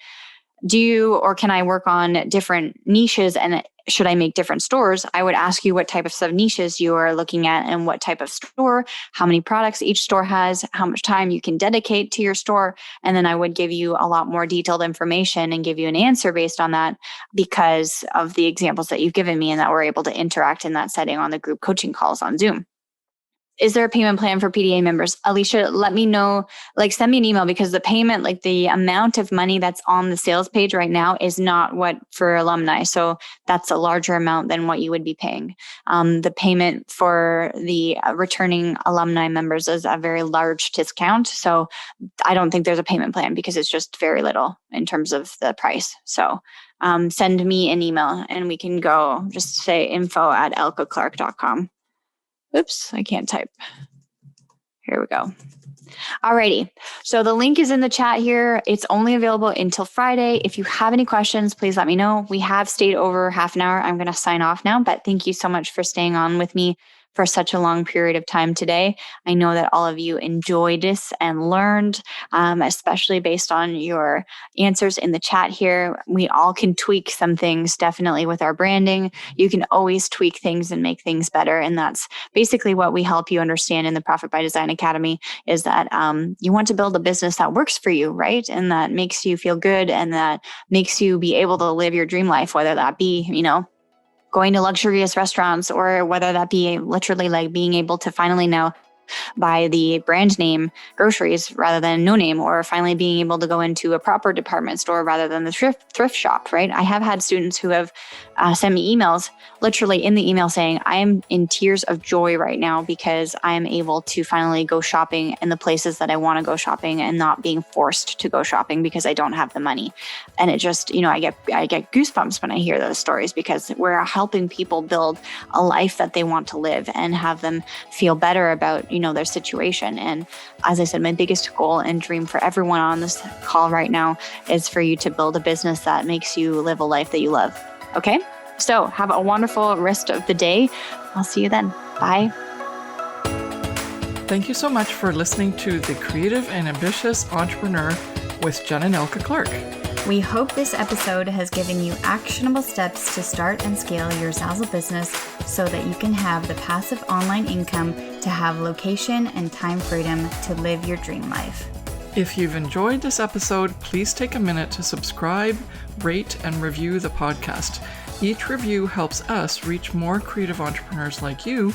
can I work on different niches, and should I make different stores? I would ask you what type of niches you are looking at, and what type of store, how many products each store has, how much time you can dedicate to your store. And then I would give you a lot more detailed information and give you an answer based on that, because of the examples that you've given me and that we're able to interact in that setting on the group coaching calls on Zoom. Is there a payment plan for PDA members? Alicia, let me know, send me an email, because the payment, the amount of money that's on the sales page right now is not what for alumni. So that's a larger amount than what you would be paying. The payment for the returning alumni members is a very large discount. So I don't think there's a payment plan, because it's just very little in terms of the price. So send me an email, and we can go just say info@elkaclark.com. Oops, I can't type. Here we go. Alrighty. So the link is in the chat here. It's only available until Friday. If you have any questions, please let me know. We have stayed over half an hour. I'm going to sign off now, but thank you so much for staying on with me for such a long period of time today. I know that all of you enjoyed this and learned, especially based on your answers in the chat here. We all can tweak some things definitely with our branding. You can always tweak things and make things better. And that's basically what we help you understand in the Profit by Design Academy, is that you want to build a business that works for you, right? And that makes you feel good, and that makes you be able to live your dream life, whether that be, going to luxurious restaurants, or whether that be literally being able to finally now buy the brand name groceries rather than no name, or finally being able to go into a proper department store rather than the thrift shop, right? I have had students who have sent me emails, literally in the email saying, I am in tears of joy right now because I am able to finally go shopping in the places that I want to go shopping, and not being forced to go shopping because I don't have the money. And it just, I get goosebumps when I hear those stories, because we're helping people build a life that they want to live and have them feel better about, their situation. And as I said, my biggest goal and dream for everyone on this call right now is for you to build a business that makes you live a life that you love. Okay? So have a wonderful rest of the day. I'll see you then. Bye. Thank you so much for listening to The Creative and Ambitious Entrepreneur with Jen and Elka Clark. We hope this episode has given you actionable steps to start and scale your Zazzle business, so that you can have the passive online income to have location and time freedom to live your dream life. If you've enjoyed this episode, please take a minute to subscribe, rate, and review the podcast. Each review helps us reach more creative entrepreneurs like you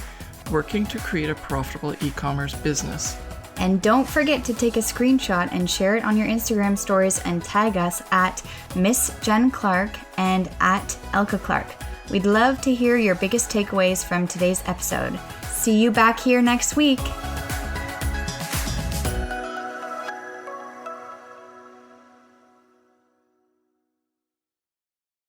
working to create a profitable e-commerce business. And don't forget to take a screenshot and share it on your Instagram stories, and tag us at Miss Jen Clark and at Elka Clark. We'd love to hear your biggest takeaways from today's episode. See you back here next week.